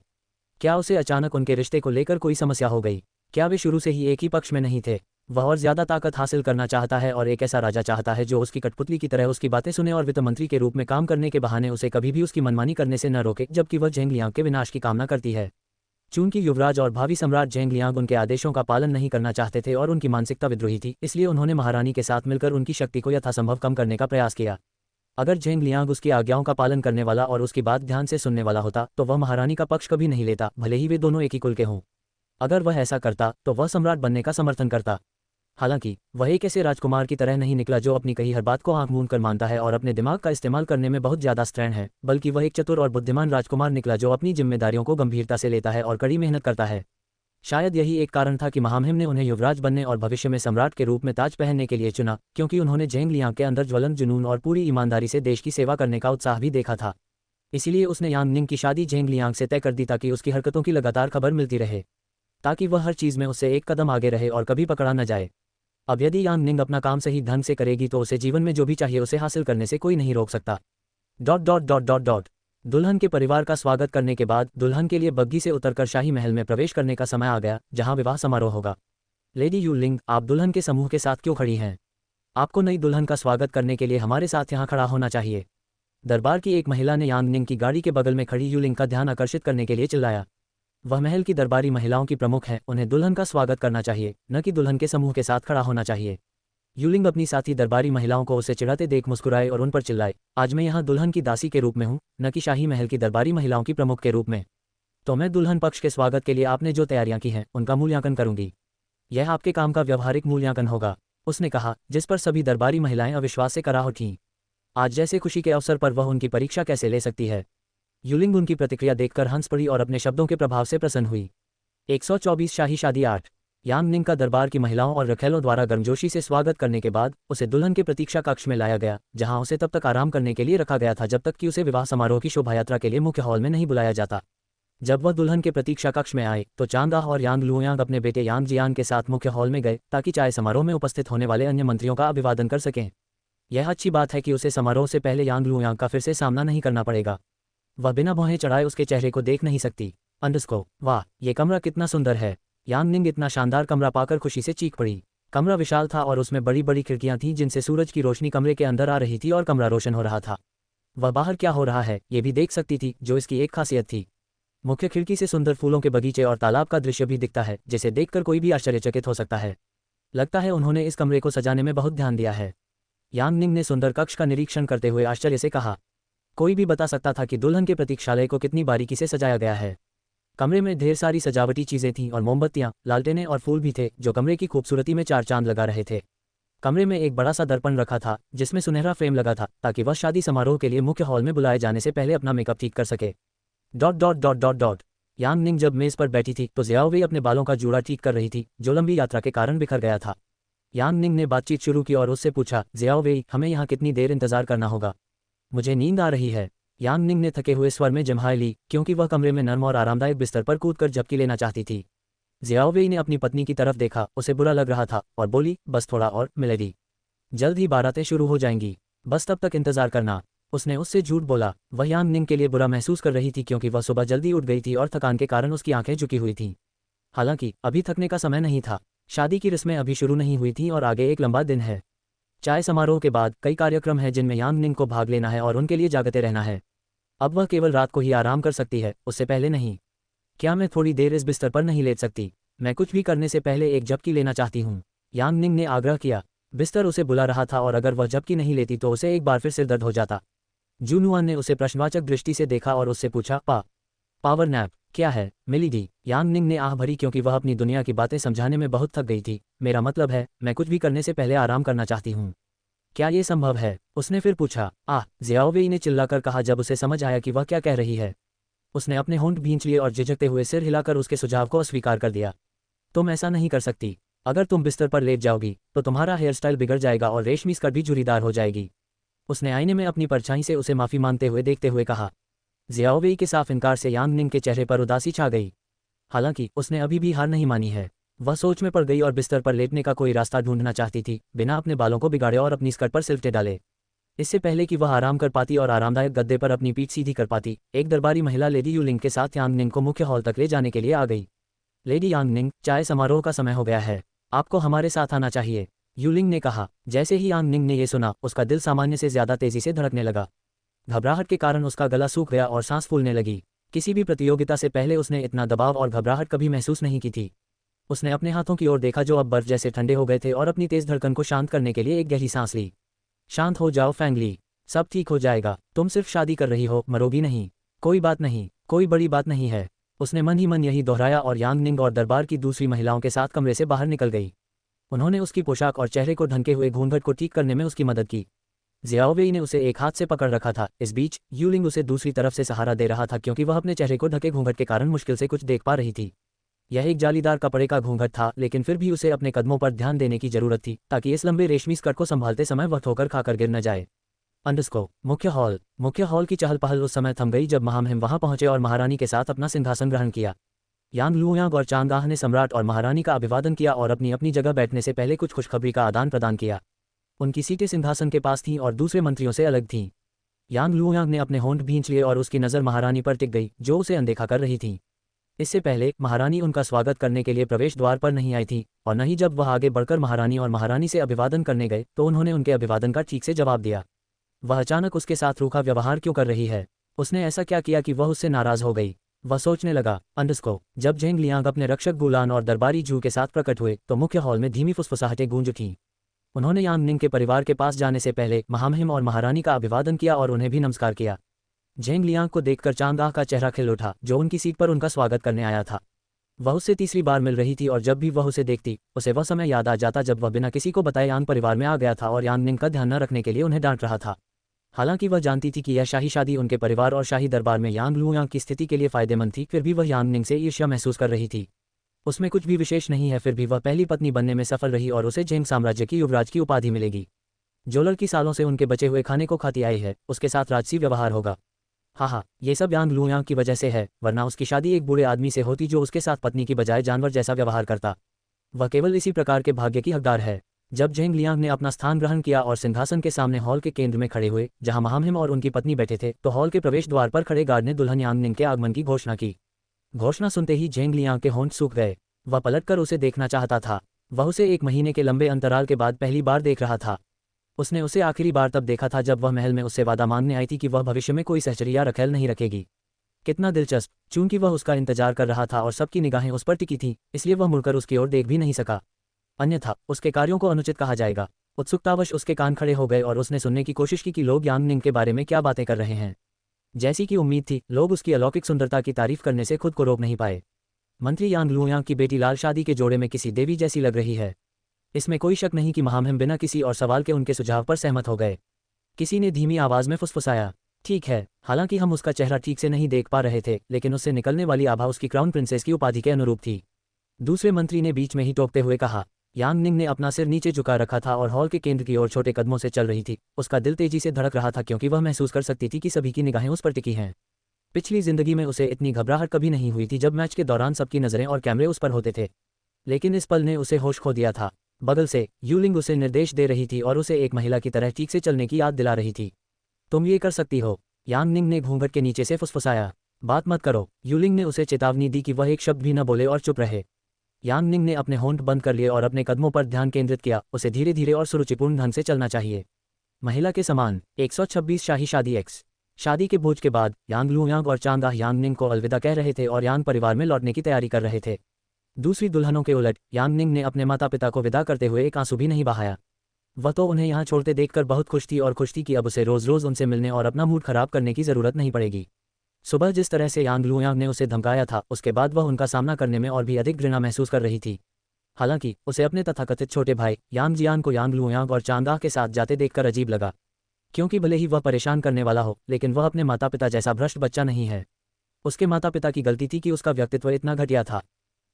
क्या उसे अचानक उनके रिश्ते को लेकर कोई समस्या हो गई? क्या वे शुरू से ही एक ही पक्ष में नहीं थे? वह और ज्यादा ताकत हासिल करना चाहता है और एक ऐसा राजा चाहता है जो उसकी कठपुतली की तरह उसकी बातें सुने और वित्त मंत्री के रूप में काम करने के बहाने उसे कभी भी उसकी मनमानी करने से न रोके, जबकि वह झेंग लियांग के विनाश की कामना करती है। चूंकि युवराज और भावी सम्राट झेंग लियांग उनके आदेशों का पालन नहीं करना चाहते थे और उनकी मानसिकता विद्रोही थी, इसलिए उन्होंने महारानी के साथ मिलकर उनकी शक्ति को यथासंभव कम करने का प्रयास किया। अगर झेंग लियांग उसकी आज्ञाओं का पालन करने वाला और उसकी बात ध्यान से सुनने वाला होता तो वह महारानी का पक्ष कभी नहीं लेता, भले ही वे दोनों एक ही कुल के हों। अगर वह ऐसा करता तो वह सम्राट बनने का समर्थन करता। हालांकि वह एक ऐसे राजकुमार की तरह नहीं निकला जो अपनी कही हर बात को आंख मूंद कर मानता है और अपने दिमाग का इस्तेमाल करने में बहुत ज्यादा स्ट्रैंड है, बल्कि वह एक चतुर और बुद्धिमान राजकुमार निकला जो अपनी जिम्मेदारियों को गंभीरता से लेता है और कड़ी मेहनत करता है। शायद यही एक कारण था कि महामहिम ने उन्हें युवराज बनने और भविष्य में सम्राट के रूप में ताज पहनने के लिए चुना, क्योंकि उन्होंने झेंग लियांग के अंदर ज्वलंत जुनून और पूरी ईमानदारी से देश की सेवा करने का उत्साह भी देखा था। इसीलिए उसने यांग निंग की शादी झेंग लियांग से तय कर दी ताकि उसकी हरकतों की लगातार खबर मिलती रहे, ताकि वह हर चीज़ में उससे एक कदम आगे रहे और कभी पकड़ा न जाए। अब यदि यांग निंग अपना काम सही ढंग से करेगी तो उसे जीवन में जो भी चाहिए उसे हासिल करने से कोई नहीं रोक सकता। Dot dot dot dot dot दुल्हन के परिवार का स्वागत करने के बाद दुल्हन के लिए बग्घी से उतरकर शाही महल में प्रवेश करने का समय आ गया, जहां विवाह समारोह होगा। लेडी यू लिंग, आप दुल्हन के समूह के साथ क्यों खड़ी हैं? आपको नई दुल्हन का स्वागत करने के लिए हमारे साथ यहाँ खड़ा होना चाहिए। दरबार की एक महिला ने यांग निंग की गाड़ी के बगल में खड़ी यू लिंग का ध्यान आकर्षित करने के लिए चिल्लाया। वह महल की दरबारी महिलाओं की प्रमुख है, उन्हें दुल्हन का स्वागत करना चाहिए, न कि दुल्हन के समूह के साथ खड़ा होना चाहिए। यूलिंग अपनी साथी दरबारी महिलाओं को उसे चिढ़ाते देख मुस्कुराए और उन पर चिल्लाए, आज मैं यहाँ दुल्हन की दासी के रूप में हूँ, न कि शाही महल की दरबारी महिलाओं की प्रमुख के रूप में। तो मैं दुल्हन पक्ष के स्वागत के लिए आपने जो तैयारियां की हैं उनका मूल्यांकन करूंगी। यह आपके काम का व्यवहारिक मूल्यांकन होगा, उसने कहा, जिस पर सभी दरबारी महिलाएं अविश्वास से कराह उठीं। आज जैसे खुशी के अवसर पर वह उनकी परीक्षा कैसे ले सकती है? यूलिंग उनकी प्रतिक्रिया देखकर हंस पड़ी और अपने शब्दों के प्रभाव से प्रसन्न हुई। 124 शाही शादी 8। यांग निंग का दरबार की महिलाओं और रखेलों द्वारा गर्मजोशी से स्वागत करने के बाद उसे दुल्हन के प्रतीक्षा कक्ष में लाया गया, जहां उसे तब तक आराम करने के लिए रखा गया था जब तक कि उसे विवाह समारोह की शोभायात्रा के लिए मुख्य हॉल में नहीं बुलाया जाता। जब वह दुल्हन के प्रतीक्षा कक्ष में आए तो चांदाह और यांग लुयांग अपने बेटे यांग जियान के साथ मुख्य हॉल में गए ताकि चाय समारोह में उपस्थित होने वाले अन्य मंत्रियों का अभिवादन कर सकें। यह अच्छी बात है कि उसे समारोह से पहले यांग लुयांग का फिर से सामना नहीं करना पड़ेगा। वह बिना भौहें चढ़ाए उसके चेहरे को देख नहीं सकती। अंडस्को, वाह, ये कमरा कितना सुंदर है। यांग निंग इतना शानदार कमरा पाकर खुशी से चीख पड़ी। कमरा विशाल था और उसमें बड़ी बड़ी खिड़कियां थीं जिनसे सूरज की रोशनी कमरे के अंदर आ रही थी और कमरा रोशन हो रहा था। वह बाहर क्या हो रहा है ये भी देख सकती थी, जो इसकी एक खासियत थी। मुख्य खिड़की से सुंदर फूलों के बगीचे और तालाब का दृश्य भी दिखता है, जिसे देखकर कोई भी आश्चर्यचकित हो सकता है। लगता है उन्होंने इस कमरे को सजाने में बहुत ध्यान दिया है। यांग निंग ने सुंदर कक्ष का निरीक्षण करते हुए आश्चर्य से कहा। कोई भी बता सकता था कि दुल्हन के प्रतीक्षालय को कितनी बारीकी से सजाया गया है। कमरे में ढेर सारी सजावटी चीजें थीं और मोमबत्तियां, लालटेनें और फूल भी थे जो कमरे की खूबसूरती में चार चांद लगा रहे थे। कमरे में एक बड़ा सा दर्पण रखा था जिसमें सुनहरा फ्रेम लगा था ताकि वह शादी समारोह के लिए मुख्य हॉल में बुलाए जाने से पहले अपना मेकअप ठीक कर सके। Dot dot dot dot dot Yang Ning जब मेज पर बैठी थी तो ज़ियाओ वेई अपने बालों का जूड़ा ठीक कर रही थी, जो लंबी यात्रा के कारण बिखर गया था। यांग निंग ने बातचीत शुरू की और उससे पूछा, ज़ियाओ वेई, हमें यहाँ कितनी देर इंतजार करना होगा? मुझे नींद आ रही है। यांग निंग ने थके हुए स्वर में जम्हाई ली, क्योंकि वह कमरे में नर्म और आरामदायक बिस्तर पर कूदकर झपकी लेना चाहती थी। ज़ियाओ वेई ने अपनी पत्नी की तरफ देखा, उसे बुरा लग रहा था, और बोली, बस थोड़ा और मिलेडी, जल्द ही बारातें शुरू हो जाएंगी, बस तब तक इंतजार करना। उसने उससे झूठ बोला। वह यांग निंग के लिए बुरा महसूस कर रही थी क्योंकि वह सुबह जल्दी उठ गई थी और थकान के कारण उसकी आंखें झुकी हुई थीं। हालांकि अभी थकने का समय नहीं था। शादी की रस्में अभी शुरू नहीं हुई थीं और आगे एक लंबा दिन है। चाय समारोह के बाद कई कार्यक्रम हैं जिनमें यांग निंग को भाग लेना है और उनके लिए जागते रहना है। अब वह केवल रात को ही आराम कर सकती है, उससे पहले नहीं। क्या मैं थोड़ी देर इस बिस्तर पर नहीं लेट सकती? मैं कुछ भी करने से पहले एक झपकी लेना चाहती हूँ, यांग निंग ने आग्रह किया। बिस्तर उसे बुला रहा था और अगर वह झपकी नहीं लेती तो उसे एक बार फिर सिर दर्द हो जाता। जूनुआन ने उसे प्रश्नवाचक दृष्टि से देखा और उससे पूछा, पावर नैप क्या है मिलीडी? यांग निंग ने आह भरी क्योंकि वह अपनी दुनिया की बातें समझाने में बहुत थक गई थी। मेरा मतलब है, मैं कुछ भी करने से पहले आराम करना चाहती हूँ। क्या ये संभव है? उसने फिर पूछा। ज़ियाओ वेई ने चिल्लाकर कहा जब उसे समझ आया कि वह क्या कह रही है। उसने अपने होंठ भींच लिए और झिझकते हुए सिर हिलाकर उसके सुझाव को अस्वीकार कर दिया। तुम ऐसा नहीं कर सकती। अगर तुम बिस्तर पर लेट जाओगी तो तुम्हारा हेयर स्टाइल बिगड़ जाएगा और रेशमी स्कर्ट भी झुर्रीदार हो जाएगी। उसने आईने में अपनी परछाई से उसे माफी मांगते हुए देखते हुए कहा। ज़ियाओ वेई के साफ इनकार से यांग निंग के चेहरे पर उदासी छा गई। हालांकि उसने अभी भी हार नहीं मानी है। वह सोच में पड़ गई और बिस्तर पर लेटने का कोई रास्ता ढूंढना चाहती थी, बिना अपने बालों को बिगाड़े और अपनी स्कर्ट पर सिलवटें डाले। इससे पहले कि वह आराम कर पाती और आरामदायक गद्दे पर अपनी पीठ सीधी कर पाती, एक दरबारी महिला लेडी यूलिंग के साथ यांग निंग को मुख्य हॉल तक ले जाने के लिए आ गई। लेडी यांग निंग, चाय समारोह का समय हो गया है। आपको हमारे साथ आना चाहिए, यूलिंग ने कहा। जैसे ही यांग निंग ने यह सुना, उसका दिल सामान्य से ज़्यादा तेज़ी से धड़कने लगा। घबराहट के कारण उसका गला सूख गया और सांस फूलने लगी। किसी भी प्रतियोगिता से पहले उसने इतना दबाव और घबराहट कभी महसूस नहीं की थी। उसने अपने हाथों की ओर देखा जो अब बर्फ जैसे ठंडे हो गए थे और अपनी तेज़ धड़कन को शांत करने के लिए एक गहरी सांस ली। शांत हो जाओ फैंगली, सब ठीक हो जाएगा। तुम सिर्फ शादी कर रही हो, मरोगी नहीं। कोई बात नहीं, कोई बड़ी बात नहीं है। उसने मन ही मन यही दोहराया और यांग निंग और दरबार की दूसरी महिलाओं के साथ कमरे से बाहर निकल गई। उन्होंने उसकी पोशाक और चेहरे को ढंके हुए घूंघट को ठीक करने में उसकी मदद की। जियाओवेई ने उसे एक हाथ से पकड़ रखा था। इस बीच यूलिंग उसे दूसरी तरफ से सहारा दे रहा था क्योंकि वह अपने चेहरे को ढके घूंघट के कारण मुश्किल से कुछ देख पा रही थी। यह एक जालीदार कपड़े का घूंघट था, लेकिन फिर भी उसे अपने कदमों पर ध्यान देने की जरूरत थी ताकि इस लंबे रेशमी स्कर्ट को संभालते समय वह ठोकर खाकर गिर न जाए। मुख्य हॉल की चहल पहल उस समय थम गई जब महामहिम वहां पहुंचे और महारानी के साथ अपना सिंहासन ग्रहण किया। यांग लुयांग और चांगाह ने सम्राट और महारानी का अभिवादन किया और अपनी अपनी जगह बैठने से पहले कुछ खुशखबरी का आदान प्रदान किया। उनकी सीटें सिंहासन के पास थीं और दूसरे मंत्रियों से अलग थीं। यांग लुयांग ने अपने होंठ भींच लिए और उसकी नज़र महारानी पर टिक गई, जो उसे अनदेखा कर रही थी। इससे पहले महारानी उनका स्वागत करने के लिए प्रवेश द्वार पर नहीं आई थी, और न ही जब वह आगे बढ़कर महारानी और महारानी से अभिवादन करने गए तो उन्होंने उनके अभिवादन का ठीक से जवाब दिया। वह अचानक उसके साथ रूखा व्यवहार क्यों कर रही है? उसने ऐसा क्या किया कि वह उससे नाराज हो गई? वह सोचने लगा। जब झेंग लियांग अपने रक्षक गुलान और दरबारी जू के साथ प्रकट हुए तो मुख्य हॉल में धीमी फुसफुसाहटें गूंज उठीं। उन्होंने यांग निंग के परिवार के पास जाने से पहले महामहिम और महारानी का अभिवादन किया और उन्हें भी नमस्कार किया। झेंग लियांग को देखकर चांगाह का चेहरा खिल उठा, जो उनकी सीट पर उनका स्वागत करने आया था। वह उससे तीसरी बार मिल रही थी और जब भी वह उसे देखती उसे वह समय याद आ जाता जब वह बिना किसी को बताए यांग परिवार में आ गया था और यांग निंग का ध्यान न रखने के लिए उन्हें डांट रहा था। हालांकि वह जानती थी कि यह शाही शादी उनके परिवार और शाही दरबार में यांग लुयांग की स्थिति के लिए फायदेमंद थी, फिर भी वह यांग निंग से ईर्ष्या महसूस कर रही थी। उसमें कुछ भी विशेष नहीं है, फिर भी वह पहली पत्नी बनने में सफल रही और उसे झेंग साम्राज्य की युवराज की उपाधि मिलेगी। जो लड़की सालों से उनके बचे हुए खाने को खाती आई है, उसके साथ राजसी व्यवहार होगा। हाँ, ये सब यांग लुयांग की वजह से है, वरना उसकी शादी एक बूढ़े आदमी से होती जो उसके साथ पत्नी की बजाय जानवर जैसा व्यवहार करता। वह केवल इसी प्रकार के भाग्य की हकदार है। जब झेंग लियांग ने अपना स्थान ग्रहण किया और सिंहासन के सामने हॉल के केंद्र में खड़े हुए, जहां महामहिम और उनकी पत्नी बैठे थे, तो हॉल के प्रवेश द्वार पर खड़े गार्ड ने दुल्हन यांग निंग के आगमन की घोषणा की। घोषणा सुनते ही झेंग लियांग के होंठ सूख गए। वह पलटकर उसे देखना चाहता था। वह उसे 1 महीने के लंबे अंतराल के बाद पहली बार देख रहा था। उसने उसे आखिरी बार तब देखा था जब वह महल में उससे वादा मांगने आई थी कि वह भविष्य में कोई सहचरी या रखेल नहीं रखेगी। कितना दिलचस्प! चूंकि वह उसका इंतजार कर रहा था और सबकी निगाहें उस पर टिकी थीं, इसलिए वह मुड़कर उसकी ओर देख भी नहीं सका, अन्यथा उसके कार्यों को अनुचित कहा जाएगा। उत्सुकतावश उसके कान खड़े हो गए और उसने सुनने की कोशिश की कि लोग यांग निंग के बारे में क्या बातें कर रहे हैं। जैसी कि उम्मीद थी, लोग उसकी अलौकिक सुंदरता की तारीफ करने से खुद को रोक नहीं पाए। मंत्री यांग लुयांग की बेटी लाल शादी के जोड़े में किसी देवी जैसी लग रही है। इसमें कोई शक नहीं कि महामहिम बिना किसी और सवाल के उनके सुझाव पर सहमत हो गए। किसी ने धीमी आवाज में फुसफुसाया, ठीक है। हालांकि हम उसका चेहरा ठीक से नहीं देख पा रहे थे, लेकिन उससे निकलने वाली आभा उसकी क्राउन प्रिंसेस की उपाधि के अनुरूप थी। दूसरे मंत्री ने बीच में ही टोकते हुए कहा। यांग निंग ने अपना सिर नीचे झुका रखा था और हॉल के केंद्र की ओर छोटे कदमों से चल रही थी। उसका दिल तेजी से धड़क रहा था क्योंकि वह महसूस कर सकती थी कि सभी की निगाहें उस पर टिकी हैं। पिछली जिंदगी में उसे इतनी घबराहट कभी नहीं हुई थी जब मैच के दौरान सबकी नजरें और कैमरे उस पर होते थे, लेकिन इस पल ने उसे होश खो दिया था। बगल से यूलिंग उसे निर्देश दे रही थी और उसे एक महिला की तरह ठीक से चलने की याद दिला रही थी। तुम ये कर सकती हो, यांग निंग ने घूंघट के नीचे से फुसफुसाया। बात मत करो, यूलिंग ने उसे चेतावनी दी कि वह एक शब्द भी न बोले और चुप रहे। यांग निंग ने अपने होंठ बंद कर लिए और अपने कदमों पर ध्यान केंद्रित किया। उसे धीरे धीरे और सुरुचिपूर्ण ढंग से चलना चाहिए। महिला के समान 126 शाही शादी एक्स। शादी के भोज के बाद यांग लुयांग और चांगाह यांग निंग को अलविदा कह रहे थे और यांग परिवार में लौटने की तैयारी कर रहे थे। दूसरी दुल्हनों के उलट यांग निंग ने अपने माता पिता को विदा करते हुए एक आंसू भी नहीं बहाया। वह तो उन्हें यहाँ छोड़ते देखकर बहुत खुश थी और खुश थी कि अब उसे रोज रोज उनसे मिलने और अपना मूड खराब करने की जरूरत नहीं पड़ेगी। सुबह जिस तरह से यांग लुयांग ने उसे धमकाया था, उसके बाद वह उनका सामना करने में और भी अधिक घृणा महसूस कर रही थी। हालांकि उसे अपने तथाकथित छोटे भाई यांग जियान को यांग लुयांग और चांगाह के साथ जाते देखकर अजीब लगा, क्योंकि भले ही वह परेशान करने वाला हो, लेकिन वह अपने माता पिता जैसा भ्रष्ट बच्चा नहीं है। उसके माता पिता की गलती थी कि उसका व्यक्तित्व इतना घटिया था,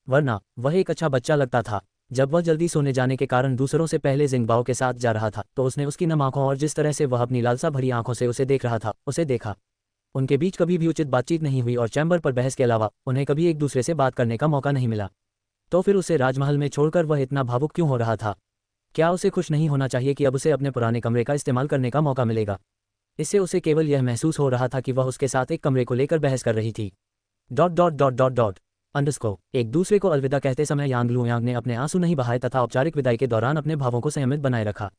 वरना वह एक अच्छा बच्चा लगता था। जब वह जल्दी सोने जाने के कारण दूसरों से पहले जिंगबाओ के साथ जा रहा था, तो उसने उसकी नम आंखों और जिस तरह से वह अपनी लालसा भरी आंखों से उसे देख रहा था, उसे देखा। उनके बीच कभी भी उचित बातचीत नहीं हुई और चैम्बर पर बहस के अलावा उन्हें कभी एक दूसरे से बात करने का मौका नहीं मिला। तो फिर उसे राजमहल में छोड़कर वह इतना भावुक क्यों हो रहा था? क्या उसे खुश नहीं होना चाहिए कि अब उसे अपने पुराने कमरे का इस्तेमाल करने का मौका मिलेगा? इससे उसे केवल यह महसूस हो रहा था कि वह उसके साथ एक कमरे को लेकर बहस कर रही थी। ... एक दूसरे को अलविदा कहते समय यांग लुयांग ने अपने आंसू नहीं बहाए तथा औपचारिक विदाई के दौरान अपने भावों को संयमित बनाए रखा।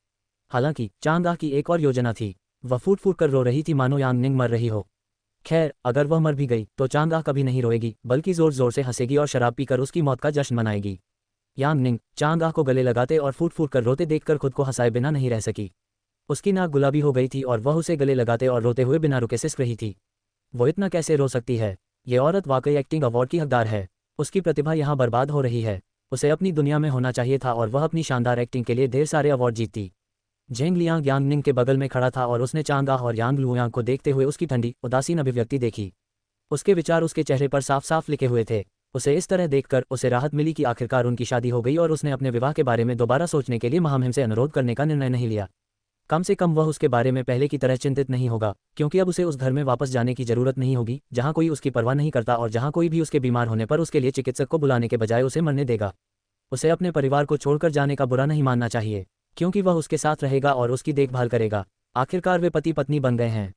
हालांकि चांगआह की एक और योजना थी। वह फूट फूट कर रो रही थी मानो यांग निंग मर रही हो। खैर, अगर वह मर भी गई तो चांगआह कभी नहीं रोएगी, बल्कि जोर जोर से हंसेगी और शराब पीकर उसकी मौत का जश्न मनाएगी। यांग निंग चांगआह को गले लगाते और फूट फूट कर रोते देखकर खुद को हंसाए बिना नहीं रह सकी। उसकी नाक गुलाबी हो गई थी और वह उसे गले लगाते और रोते हुए बिना रुके सिसक रही थी। वो इतना कैसे रो सकती है? ये औरत वाकई एक्टिंग अवार्ड की हकदार है। उसकी प्रतिभा यहाँ बर्बाद हो रही है। उसे अपनी दुनिया में होना चाहिए था और वह अपनी शानदार एक्टिंग के लिए ढेर सारे अवार्ड जीतती। जेंग लियांग यांग निंग के बगल में खड़ा था और उसने चांगआह और यांग लुयांग को देखते हुए उसकी ठंडी उदासीन अभिव्यक्ति देखी। उसके विचार उसके चेहरे पर साफ साफ लिखे हुए थे। उसे इस तरह देखकर उसे राहत मिली कि आखिरकार उनकी शादी हो गई और उसने अपने विवाह के बारे में दोबारा सोचने के लिए महामहिम से अनुरोध करने का निर्णय नहीं लिया। कम से कम वह उसके बारे में पहले की तरह चिंतित नहीं होगा, क्योंकि अब उसे उस घर में वापस जाने की जरूरत नहीं होगी जहां कोई उसकी परवाह नहीं करता और जहां कोई भी उसके बीमार होने पर उसके लिए चिकित्सक को बुलाने के बजाय उसे मरने देगा। उसे अपने परिवार को छोड़कर जाने का बुरा नहीं मानना चाहिए, क्योंकि वह उसके साथ रहेगा और उसकी देखभाल करेगा। आखिरकार वे पति पत्नी बन गए हैं।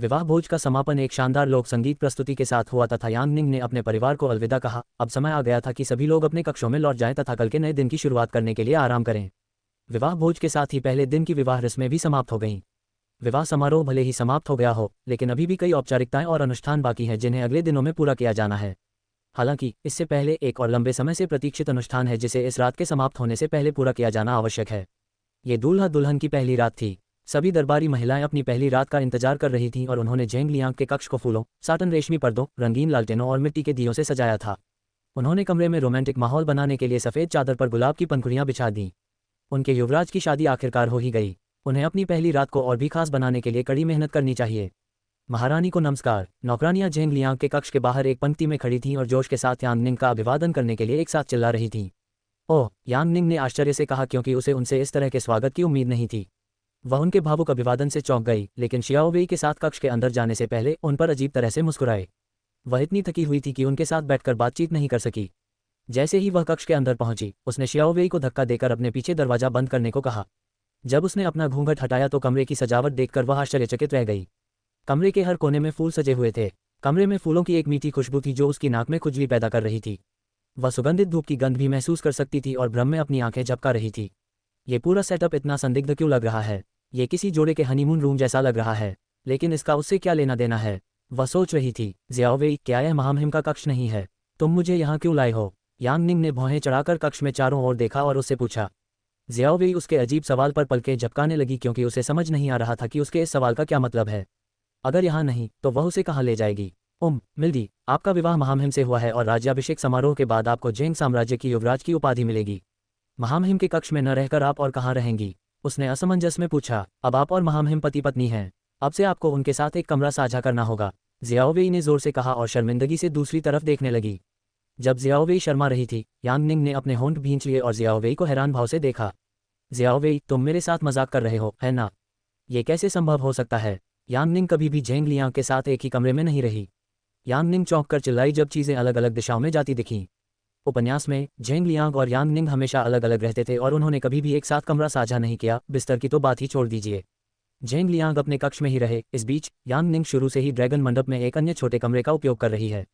विवाह भोज का समापन एक शानदार लोक संगीत प्रस्तुति के साथ हुआ तथा यांग निंग ने अपने परिवार को अलविदा कहा। अब समय आ गया था कि सभी लोग अपने कक्षों में लौट जाएं तथा कल के नए दिन की शुरुआत करने के लिए आराम करें। विवाह भोज के साथ ही पहले दिन की विवाह रस्में भी समाप्त हो गईं। विवाह समारोह भले ही समाप्त हो गया हो, लेकिन अभी भी कई औपचारिकताएं और अनुष्ठान बाकी हैं जिन्हें अगले दिनों में पूरा किया जाना है। हालांकि इससे पहले एक और लंबे समय से प्रतीक्षित अनुष्ठान है जिसे इस रात के समाप्त होने से पहले पूरा किया जाना आवश्यक है। ये दूल्हा दुल्हन की पहली रात थी। सभी दरबारी महिलाएं अपनी पहली रात का इंतजार कर रही थीं और उन्होंने जेंग लियांग के कक्ष को फूलों, साटन रेशमी पर्दों, रंगीन लालटेनों और मिट्टी के दियों से सजाया था। उन्होंने कमरे में रोमांटिक माहौल बनाने के लिए सफ़ेद चादर पर गुलाब की पंखुड़ियां बिछा दीं। उनके युवराज की शादी आखिरकार हो ही गई। उन्हें अपनी पहली रात को और भी खास बनाने के लिए कड़ी मेहनत करनी चाहिए। महारानी को नमस्कार। नौकरानियां जेंग लियांग के कक्ष के बाहर एक पंक्ति में खड़ी थीं और जोश के साथ यांग निंग का अभिवादन करने के लिए एक साथ चिल्ला रही थीं। ओह, यांग निंग ने आश्चर्य से कहा, क्योंकि उसे उनसे इस तरह के स्वागत की उम्मीद नहीं थी। वह उनके भावुक अभिवादन से चौंक गई, लेकिन शियाओ वेई के साथ कक्ष के अंदर जाने से पहले उन पर अजीब तरह से मुस्कुराए। वह इतनी थकी हुई थी कि उनके साथ बैठकर बातचीत नहीं कर सकी। जैसे ही वह कक्ष के अंदर पहुंची, उसने शियाओ वेई को धक्का देकर अपने पीछे दरवाजा बंद करने को कहा। जब उसने अपना घूंघट हटाया तो कमरे की सजावट देखकर वह आश्चर्यचकित रह गई। कमरे के हर कोने में फूल सजे हुए थे। कमरे में फूलों की एक मीठी खुशबू थी जो उसकी नाक में खुजली पैदा कर रही थी। वह सुगंधित धूप की गंध भी महसूस कर सकती थी और भ्रम में अपनी आंखें झपका रही थी। ये पूरा सेटअप इतना संदिग्ध क्यों लग रहा है? ये किसी जोड़े के हनीमून रूम जैसा लग रहा है, लेकिन इसका उससे क्या लेना देना है? वह सोच रही थी। ज़ियाओ वेई, क्या यह महामहिम का कक्ष नहीं है? तुम मुझे यहाँ क्यों लाए हो? यांग निंग ने भौहें चढ़ाकर कक्ष में चारों ओर देखा और उससे पूछा। ज़ियाओ वेई उसके अजीब सवाल पर पलकें झपकाने लगी, क्योंकि उसे समझ नहीं आ रहा था कि उसके इस सवाल का क्या मतलब है। अगर यहाँ नहीं तो वह उसे कहाँ ले जाएगी? मिल्डी, आपका विवाह महामहिम से हुआ है और राज्याभिषेक समारोह के बाद आपको जेंग साम्राज्य की युवराज की उपाधि मिलेगी। महामहिम के कक्ष में न रहकर आप और कहाँ रहेंगी? उसने असमंजस में पूछा। अब आप और महामहिम पति पत्नी हैं। अब से आपको उनके साथ एक कमरा साझा करना होगा, ज़ियाओ वेई ने जोर से कहा और शर्मिंदगी से दूसरी तरफ देखने लगी। जब ज़ियाओ वेई शर्मा रही थी, यांग निंग ने अपने होंठ भींच लिए और ज़ियाओ वेई को हैरान भाव से देखा। ज़ियाओ वेई, तुम मेरे साथ मजाक कर रहे हो, है ना? ये कैसे संभव हो सकता है? यांग निंग कभी भी जेंग लियांग के साथ एक ही कमरे में नहीं रही। यांग निंग चौंक कर चिल्लाई जब चीज़ें अलग अलग दिशाओं में जाती दिखीं। उपन्यास में जेंग लियांग और यांग निंग हमेशा अलग अलग रहते थे और उन्होंने कभी भी एक साथ कमरा साझा नहीं किया। बिस्तर की तो बात ही छोड़ दीजिए। जेंग लियांग अपने कक्ष में ही रहे। इस बीच यांग निंग शुरू से ही ड्रैगन मंडप में एक अन्य छोटे कमरे का उपयोग कर रही है,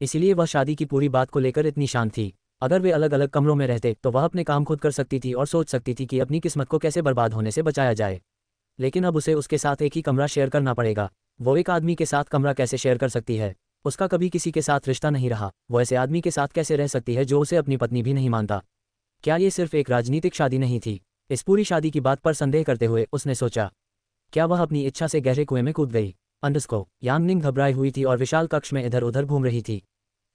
इसीलिए वह शादी की पूरी बात को लेकर इतनी शांत थी। अगर वे अलग अलग कमरों में रहते तो वह अपने काम खुद कर सकती थी और सोच सकती थी कि अपनी किस्मत को कैसे बर्बाद होने से बचाया जाए। लेकिन अब उसे उसके साथ एक ही कमरा शेयर करना पड़ेगा। वो एक आदमी के साथ कमरा कैसे शेयर कर सकती है? उसका कभी किसी के साथ रिश्ता नहीं रहा। वो ऐसे आदमी के साथ कैसे रह सकती है जो उसे अपनी पत्नी भी नहीं मानता? क्या ये सिर्फ एक राजनीतिक शादी नहीं थी? इस पूरी शादी की बात पर संदेह करते हुए उसने सोचा, क्या वह अपनी इच्छा से गहरे कुएं में कूद गई? यांग निंग घबराई हुई थी और विशाल कक्ष में इधर उधर घूम रही थी।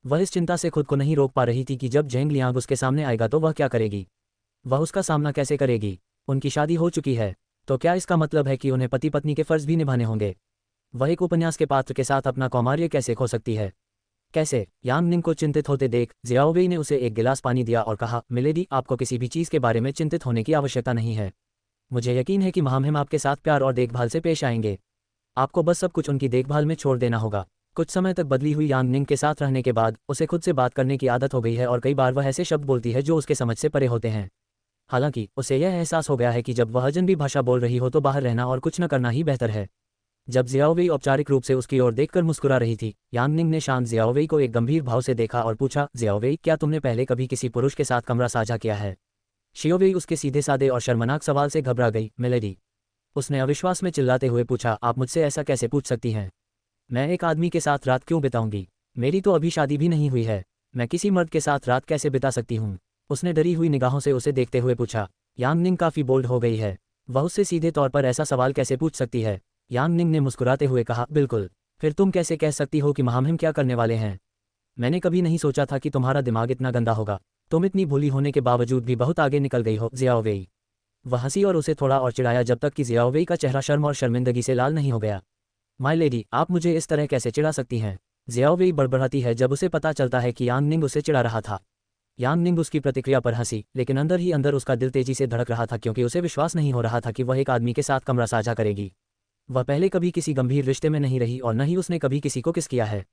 वह इस चिंता से खुद को नहीं रोक पा रही थी कि जब जेंग लियांग उसके सामने आएगा तो वह क्या करेगी? वह उसका सामना कैसे करेगी? उनकी शादी हो चुकी है, तो क्या इसका मतलब है कि उन्हें पति पत्नी के फर्ज भी निभाने होंगे? वह एक उपन्यास के पात्र के साथ अपना कौमार्य कैसे खो सकती है? कैसे? यांग निंग को चिंतित होते देख ज़ियाओ वेई ने उसे एक गिलास पानी दिया और कहा, मिलेडी, आपको किसी भी चीज़ के बारे में चिंतित होने की आवश्यकता नहीं है। मुझे यकीन है कि महामहिम आपके साथ प्यार और देखभाल से पेश आएंगे। आपको बस सब कुछ उनकी देखभाल में छोड़ देना होगा। कुछ समय तक बदली हुई यांग निंग के साथ रहने के बाद उसे खुद से बात करने की आदत हो गई है और कई बार वह ऐसे शब्द बोलती है जो उसके समझ से परे होते हैं। हालांकि उसे यह एहसास हो गया है कि जब वह अजनबी भाषा बोल रही हो तो बाहर रहना और कुछ न करना ही बेहतर है। जब जियाओवेई औपचारिक रूप से उसकी ओर देखकर मुस्कुरा रही थी, यांग निंग ने शांत जियाओवेई को एक गंभीर भाव से देखा और पूछा, जियाओवेई, क्या तुमने पहले कभी किसी पुरुष के साथ कमरा साझा किया है? शियाओवेई उसके सीधे साधे और शर्मनाक सवाल से घबरा गई। मिलेडी, उसने अविश्वास में चिल्लाते हुए पूछा, आप मुझसे ऐसा कैसे पूछ सकती हैं? मैं एक आदमी के साथ रात क्यों बिताऊंगी? मेरी तो अभी शादी भी नहीं हुई है। मैं किसी मर्द के साथ रात कैसे बिता सकती हूँ? उसने डरी हुई निगाहों से उसे देखते हुए पूछा। यांग निंग काफ़ी बोल्ड हो गई है। वह उससे सीधे तौर पर ऐसा सवाल कैसे पूछ सकती है? यांग निंग ने मुस्कुराते हुए कहा, बिल्कुल। फिर तुम कैसे कह सकती हो कि हम क्या करने वाले हैं? मैंने कभी नहीं सोचा था कि तुम्हारा दिमाग इतना गंदा होगा। तुम इतनी भोली होने के बावजूद भी बहुत आगे निकल गई हो, जियाओवेई। वह हंसी और उसे थोड़ा और चिढ़ाया जब तक कि जियाओवेई का चेहरा शर्म और शर्मिंदगी से लाल नहीं हो गया। माय लेडी, आप मुझे इस तरह कैसे चिढ़ा सकती हैं? जियाओवेई बड़बड़ाती है जब उसे पता चलता है कि यांग निंग उसे चिढ़ा रहा था। यांग निंग उसकी प्रतिक्रिया पर हंसी, लेकिन अंदर ही अंदर उसका दिल तेजी से धड़क रहा था क्योंकि उसे विश्वास नहीं हो रहा था कि वह एक आदमी के साथ कमरा साझा करेगी। वह पहले कभी किसी गंभीर रिश्ते में नहीं रही और न ही उसने कभी किसी को किस किया है।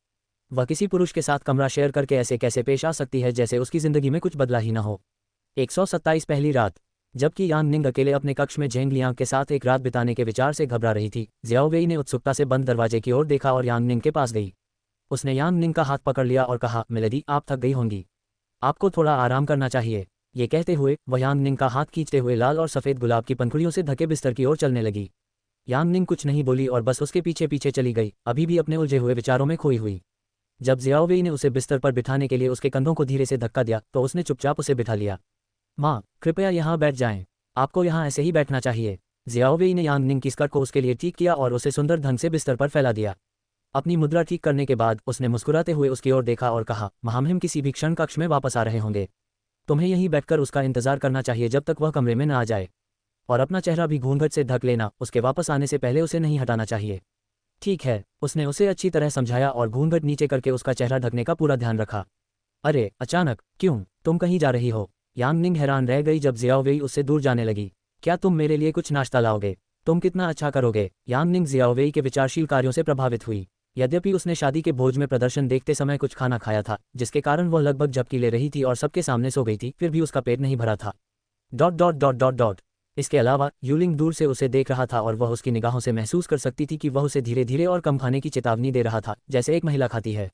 वह किसी पुरुष के साथ कमरा शेयर करके ऐसे कैसे पेश आ सकती है जैसे उसकी जिंदगी में कुछ बदला ही न हो। 127 पहली रात। जबकि यांग निंग अकेले अपने कक्ष में झेंग लियांग के साथ एक रात बिताने के विचार से घबरा रही थी, जियाओवेई ने उत्सुकता से बंद दरवाजे की ओर देखा और यांग निंग के पास गई। उसने यांग निंग का हाथ पकड़ लिया और कहा, मिलेडी, आप थक गई होंगी। आपको थोड़ा आराम करना चाहिए। ये कहते हुए वह यांग निंग का हाथ खींचते हुए लाल और सफ़ेद गुलाब की पंखुड़ियों से ढके बिस्तर की ओर चलने लगी। यांग निंग कुछ नहीं बोली और बस उसके पीछे पीछे चली गई, अभी भी अपने उलझे हुए विचारों में खोई हुई। जब जियाओवेई ने उसे बिस्तर पर बिठाने के लिए उसके कंधों को धीरे से धक्का दिया तो उसने चुपचाप उसे बिठा लिया। माँ, कृपया यहाँ बैठ जाएं। आपको यहाँ ऐसे ही बैठना चाहिए। जियाओवेई ने यांग निंग की स्कर्ट को उसके लिए ठीक किया और उसे सुंदर ढंग से बिस्तर पर फैला दिया। अपनी मुद्रा ठीक करने के बाद उसने मुस्कुराते हुए उसकी ओर देखा और कहा, हम किसी भी क्षण कक्ष में वापस आ रहे होंगे। तुम्हें यहीं बैठकर उसका इंतजार करना चाहिए जब तक वह कमरे में न आ जाए। और अपना चेहरा भी घूंघट से ढक लेना, उसके वापस आने से पहले उसे नहीं हटाना चाहिए। ठीक है, उसने उसे अच्छी तरह समझाया और घूंघट नीचे करके उसका चेहरा ढकने का पूरा ध्यान रखा। अरे अचानक क्यों? तुम कहीं जा रही हो? यांग निंग हैरान रह गई जब जियाओवेई उससे दूर जाने लगी। क्या तुम मेरे लिए कुछ नाश्ता लाओगे? तुम कितना अच्छा करोगे। यांग निंग जियाओवेई के विचारशील कार्यों से प्रभावित हुई। यद्यपि उसने शादी के भोज में प्रदर्शन देखते समय कुछ खाना खाया था जिसके कारण वह लगभग झपकी ले रही थी और सबके सामने सो गई थी, फिर भी उसका पेट नहीं भरा था। Dot dot dot dot dot. इसके अलावा यूलिंग दूर से उसे देख रहा था और वह उसकी निगाहों से महसूस कर सकती थी कि वह उसे धीरे धीरे और कम खाने की चेतावनी दे रहा था, जैसे एक महिला खाती है।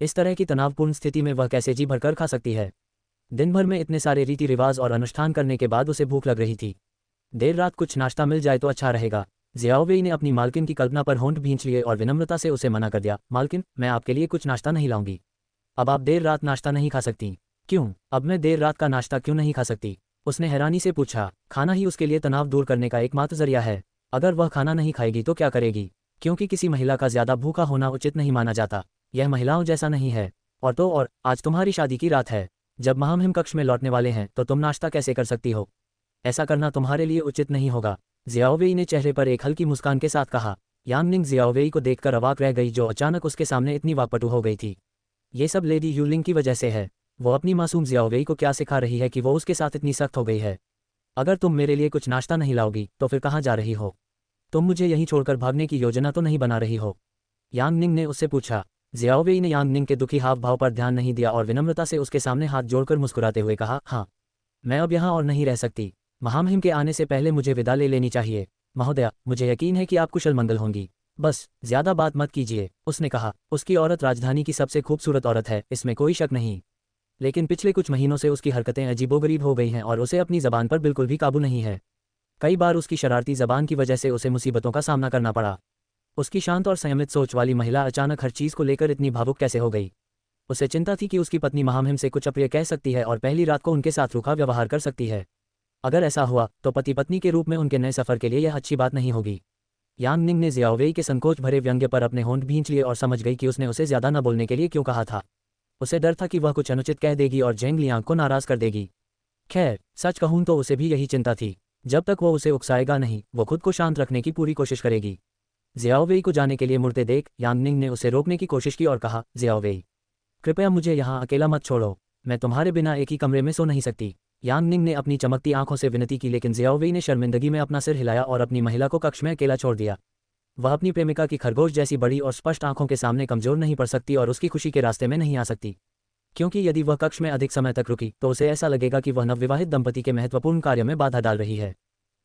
इस तरह की तनावपूर्ण स्थिति में वह कैसे जी भरकर खा सकती है? दिन भर में इतने सारे रीति रिवाज और अनुष्ठान करने के बाद उसे भूख लग रही थी। देर रात कुछ नाश्ता मिल जाए तो अच्छा रहेगा। जियाओवेई ने अपनी मालकिन की कल्पना पर होंठ भींच लिए और विनम्रता से उसे मना कर दिया। मालकिन, मैं आपके लिए कुछ नाश्ता नहीं लाऊंगी। अब आप देर रात नाश्ता नहीं खा सकती। क्यों? अब मैं देर रात का नाश्ता क्यों नहीं खा सकती? उसने हैरानी से पूछा। खाना ही उसके लिए तनाव दूर करने का एकमात्र जरिया है। अगर वह खाना नहीं खाएगी तो क्या करेगी? क्योंकि किसी महिला का ज्यादा भूखा होना उचित नहीं माना जाता। यह महिलाओं जैसा नहीं है। और आज तुम्हारी शादी की रात है। जब हम कक्ष में लौटने वाले हैं तो तुम नाश्ता कैसे कर सकती हो? ऐसा करना तुम्हारे लिए उचित नहीं होगा। जियाओवेई ने चेहरे पर एक हल्की मुस्कान के साथ कहा। यांग निंग जियाओवेई को देखकर अवाक रह गई जो अचानक उसके सामने इतनी वाकपटू हो गई थी। ये सब लेडी यूलिंग की वजह से है। वो अपनी मासूम जियाओवेई को क्या सिखा रही है कि वो उसके साथ इतनी सख्त हो गई है? अगर तुम मेरे लिए कुछ नाश्ता नहीं लाओगी तो फिर कहाँ जा रही हो? तुम मुझे यहीं छोड़कर भागने की योजना तो नहीं बना रही हो? यांग निंग ने उससे पूछा। जियाओवेई ने यांग निंग के दुखी हाव भाव पर ध्यान नहीं दिया और विनम्रता से उसके सामने हाथ जोड़कर मुस्कुराते हुए कहा, हाँ, मैं अब यहाँ और नहीं रह सकती। महामहिम के आने से पहले मुझे विदा ले लेनी चाहिए। महोदया, मुझे यकीन है कि आप कुशल मंगल होंगी। बस ज्यादा बात मत कीजिए, उसने कहा। उसकी औरत राजधानी की सबसे खूबसूरत औरत है, इसमें कोई शक नहीं। लेकिन पिछले कुछ महीनों से उसकी हरकतें अजीबोगरीब हो गई हैं और उसे अपनी जबान पर बिल्कुल भी काबू नहीं है। कई बार उसकी शरारती जबान की वजह से उसे मुसीबतों का सामना करना पड़ा। उसकी शांत और संयमित सोच वाली महिला अचानक हर चीज़ को लेकर इतनी भावुक कैसे हो गई? उसे चिंता थी कि उसकी पत्नी महामहिम से कुछ अप्रिय कह सकती है और पहली रात को उनके साथ रूखा व्यवहार कर सकती है। अगर ऐसा हुआ तो पति पत्नी के रूप में उनके नए सफर के लिए यह अच्छी बात नहीं होगी। यांग निंग ने जियाओवेई के संकोच भरे व्यंग्य पर अपने होंठ भींच लिए और समझ गई कि उसने उसे ज्यादा न बोलने के लिए क्यों कहा था। उसे डर था कि वह कुछ अनुचित कह देगी और झेंग लियांग को नाराज कर देगी। खैर, सच कहूं तो उसे भी यही चिंता थी। जब तक वो उसे उकसाएगा नहीं, वो खुद को शांत रखने की पूरी कोशिश करेगी। जियाओवेई को जाने के लिए मुड़ते देख यांग निंग ने उसे रोकने की कोशिश की और कहा, जियाओवेई, कृपया मुझे यहाँ अकेला मत छोड़ो। मैं तुम्हारे बिना एक ही कमरे में सो नहीं सकती। यांग निंग ने अपनी चमकती आंखों से विनती की, लेकिन जियाओवेई ने शर्मिंदगी में अपना सिर हिलाया और अपनी महिला को कक्ष में अकेला छोड़ दिया। वह अपनी प्रेमिका की खरगोश जैसी बड़ी और स्पष्ट आंखों के सामने कमजोर नहीं पड़ सकती और उसकी खुशी के रास्ते में नहीं आ सकती, क्योंकि यदि वह कक्ष में अधिक समय तक रुकी तो उसे ऐसा लगेगा कि वह नवविवाहित दंपति के महत्वपूर्ण कार्य में बाधा डाल रही है।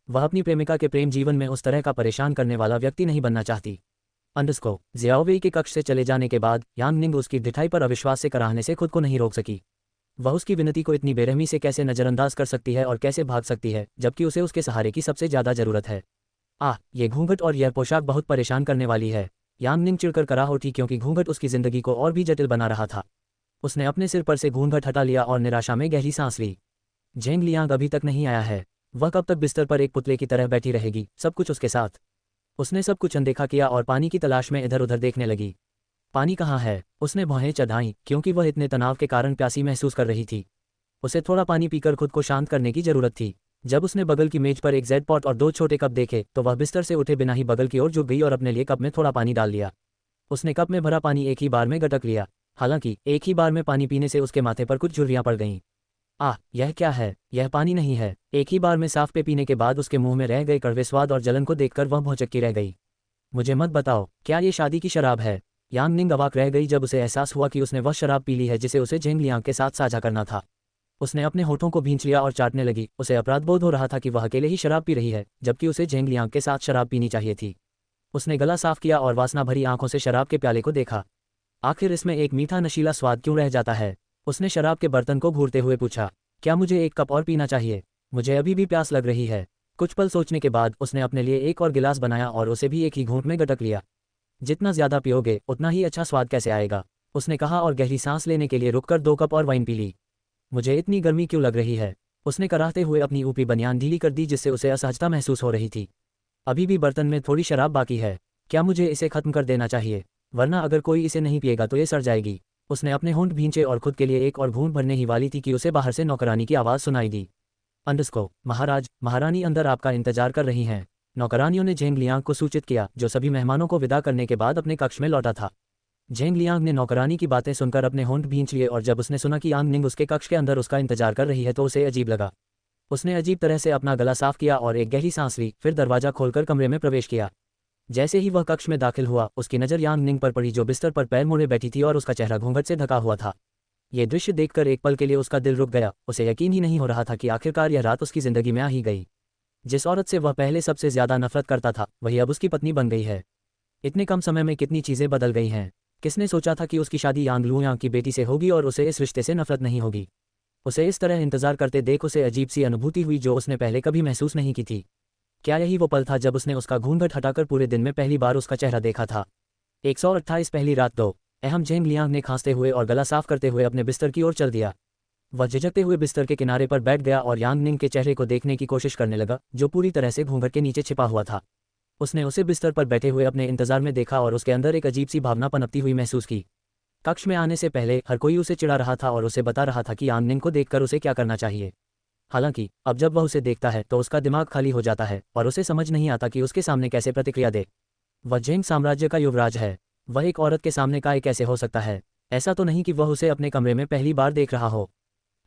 वह अपनी प्रेमिका के प्रेम जीवन में उस तरह का परेशान करने वाला व्यक्ति नहीं बनना चाहती। अंडरस्को जियाओवेई के कक्ष से चले जाने के बाद यांग निंग उसकी ढिठाई पर अविश्वास से कराहने से खुद को नहीं रोक सकी। वह उसकी विनती को इतनी बेरहमी से कैसे नज़रअंदाज कर सकती है और कैसे भाग सकती है, जबकि उसे उसके सहारे की सबसे ज़्यादा ज़रूरत है। ये घूंघट और यह पोशाक बहुत परेशान करने वाली है। यांग निंग चिढ़कर करा उठी क्योंकि घूंघट उसकी ज़िंदगी को और भी जटिल बना रहा था। उसने अपने सिर पर से घूंघट हटा लिया और निराशा में गहरी सांस ली। झेंग लियांग अभी तक नहीं आया है। वह कब तक बिस्तर पर एक पुतले की तरह बैठी रहेगी, सब कुछ उसके साथ। उसने सब कुछ अनदेखा किया और पानी की तलाश में इधर उधर देखने लगी। पानी कहाँ है? उसने भौहें चढ़ाईं क्योंकि वह इतने तनाव के कारण प्यासी महसूस कर रही थी। उसे थोड़ा पानी पीकर खुद को शांत करने की जरूरत थी। जब उसने बगल की मेज पर एक जेड पॉट और 2 छोटे कप देखे तो वह बिस्तर से उठे बिना ही बगल की ओर झुक गई और अपने लिए कप में थोड़ा पानी डाल लिया। उसने कप में भरा पानी एक ही बार में गटक लिया। हालांकि एक ही बार में पानी पीने से उसके माथे पर कुछ झुर्रियां पड़ गईं। यह क्या है? यह पानी नहीं है। एक ही बार में साफ पे पीने के बाद उसके मुंह में रह गए कड़वे स्वाद और जलन को देखकर वह भौचक्की रह गई। मुझे मत बताओ, क्या ये शादी की शराब है? यांग निंग अवाक रह गई जब उसे एहसास हुआ कि उसने वह शराब पी ली है जिसे उसे झेंग लियांग के साथ साझा करना था। उसने अपने होठों को भींच लिया और चाटने लगी। उसे अपराध बोध हो रहा था कि वह अकेले ही शराब पी रही है, जबकि उसे झेंग लियांग के साथ शराब पीनी चाहिए थी। उसने गला साफ किया और वासना भरी आंखों से शराब के प्याले को देखा। आखिर इसमें एक मीठा नशीला स्वाद क्यों रह जाता है? उसने शराब के बर्तन को घूरते हुए पूछा, क्या मुझे एक कप और पीना चाहिए? मुझे अभी भी प्यास लग रही है। कुछ पल सोचने के बाद उसने अपने लिए एक और गिलास बनाया और उसे भी एक ही घूंट में गटक लिया। जितना ज्यादा पियोगे उतना ही अच्छा स्वाद कैसे आएगा? उसने कहा और गहरी सांस लेने के लिए रुककर 2 कप और वाइन पी ली। मुझे इतनी गर्मी क्यों लग रही है? उसने कराहते हुए अपनी ऊपरी बनियान ढीली कर दी जिससे उसे असहजता महसूस हो रही थी। अभी भी बर्तन में थोड़ी शराब बाकी है। क्या मुझे इसे खत्म कर देना चाहिए? वरना अगर कोई इसे नहीं पिएगा तो ये सड़ जाएगी। उसने अपने होंठ भींचे और खुद के लिए एक और घूंट भरने ही वाली थी कि उसे बाहर से नौकरानी की आवाज़ सुनाई दी। अंडरस्को महाराज, महारानी अंदर आपका इंतजार कर रही हैं। नौकरानियों ने झेंग लियांग को सूचित किया, जो सभी मेहमानों को विदा करने के बाद अपने कक्ष में लौटा था। झेंग लियांग ने नौकरानी की बातें सुनकर अपने होंठ भींच लिए और जब उसने सुना कि यांग निंग उसके कक्ष के अंदर उसका इंतजार कर रही है तो उसे अजीब लगा। उसने अजीब तरह से अपना गला साफ किया और एक गहरी सांस ली, फिर दरवाजा खोलकर कमरे में प्रवेश किया। जैसे ही वह कक्ष में दाखिल हुआ, उसकी नज़र यांग निंग पर पड़ी जो बिस्तर पर पैर मोड़े बैठी थी और उसका चेहरा घूंघट से ढका हुआ था। ये दृश्य देखकर एक पल के लिए उसका दिल रुक गया। उसे यकीन ही नहीं हो रहा था कि आखिरकार यह रात उसकी जिंदगी में आ ही गई। जिस औरत से वह पहले सबसे ज्यादा नफरत करता था वही अब उसकी पत्नी बन गई है। इतने कम समय में कितनी चीजें बदल गई हैं। किसने सोचा था कि उसकी शादी यांग लुयांग की बेटी से होगी और उसे इस रिश्ते से नफरत नहीं होगी। उसे इस तरह इंतजार करते देख उसे अजीब सी अनुभूति हुई जो उसने पहले कभी महसूस नहीं की थी। क्या यही वो पल था जब उसने उसका घूंघट हटाकर पूरे दिन में पहली बार उसका चेहरा देखा था? 128 पहली रात 2 अहम झेंग लियांग ने खांसते हुए और गला साफ करते हुए अपने बिस्तर की ओर चल दिया। वह झिझकते हुए बिस्तर के किनारे पर बैठ गया और यांग निंग के चेहरे को देखने की कोशिश करने लगा, जो पूरी तरह से घूंघट के नीचे छिपा हुआ था। उसने उसे बिस्तर पर बैठे हुए अपने इंतजार में देखा और उसके अंदर एक अजीब सी भावना पनपती हुई महसूस की। कक्ष में आने से पहले हर कोई उसे चिढ़ा रहा था और उसे बता रहा था कि यांग निंग को देखकर उसे क्या करना चाहिए। हालांकि अब जब वह उसे देखता है तो उसका दिमाग खाली हो जाता है और उसे समझ नहीं आता कि उसके सामने कैसे प्रतिक्रिया दे। वह झेंग साम्राज्य का युवराज है। वह एक औरत के सामने काय कैसे हो सकता है? ऐसा तो नहीं कि वह उसे अपने कमरे में पहली बार देख रहा हो।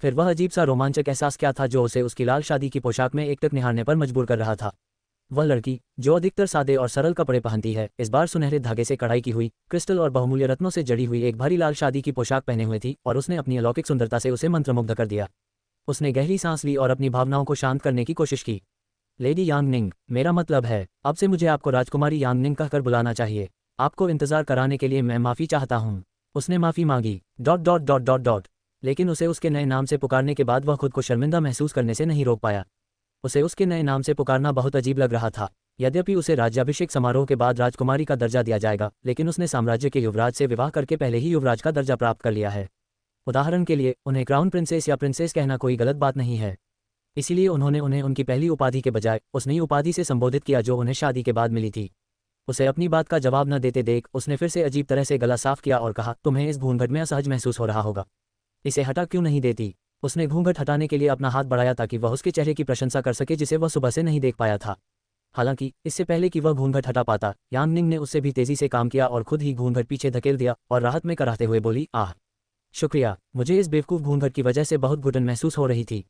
फिर वह अजीब सा रोमांचक एहसास क्या था जो उसे उसकी लाल शादी की पोशाक में एकटक निहारने पर मजबूर कर रहा था? वह लड़की जो अधिकतर सादे और सरल कपड़े पहनती है, इस बार सुनहरे धागे से कढ़ाई की हुई, क्रिस्टल और बहुमूल्य रत्नों से जड़ी हुई एक भारी लाल शादी की पोशाक पहने हुए थी और उसने अपनी अलौकिक सुंदरता से उसे मंत्रमुग्ध कर दिया। उसने गहरी सांस ली और अपनी भावनाओं को शांत करने की कोशिश की। लेडी यांग निंग, मेरा मतलब है अब से मुझे आपको राजकुमारी यांग निंग कहकर बुलाना चाहिए। आपको इंतजार कराने के लिए मैं माफ़ी चाहता हूँ। उसने माफ़ी मांगी लेकिन उसे उसके नए नाम से पुकारने के बाद वह खुद को शर्मिंदा महसूस करने से नहीं रोक पाया। उसे उसके नए नाम से पुकारना बहुत अजीब लग रहा था। यद्यपि उसे राज्याभिषेक समारोह के बाद राजकुमारी का दर्जा दिया जाएगा, लेकिन उसने साम्राज्य के युवराज से विवाह करके पहले ही युवराज का दर्जा प्राप्त कर लिया है। उदाहरण के लिए उन्हें क्राउन प्रिंसेस या प्रिंसेस कहना कोई गलत बात नहीं है। इसीलिए उन्होंने उन्हें उनकी पहली उपाधि के बजाय उस नई उपाधि से संबोधित किया जो उन्हें शादी के बाद मिली थी। उसे अपनी बात का जवाब न देते देख उसने फिर से अजीब तरह से गला साफ किया और कहा, तुम्हें इस घूंघट में असहज महसूस हो रहा होगा। इसे हटा क्यों नहीं देती? उसने घूंघट हटाने के लिए अपना हाथ बढ़ाया ताकि वह उसके चेहरे की प्रशंसा कर सके जिसे वह सुबह से नहीं देख पाया था। हालांकि इससे पहले कि वह घूंघट हटा पाता, यांग निंग ने उससे भी तेजी से काम किया और खुद ही घूंघट पीछे धकेल दिया और राहत में कराहते हुए बोली, आह शुक्रिया, मुझे इस बेवकूफ़ घूंघट की वजह से बहुत घुटन महसूस हो रही थी।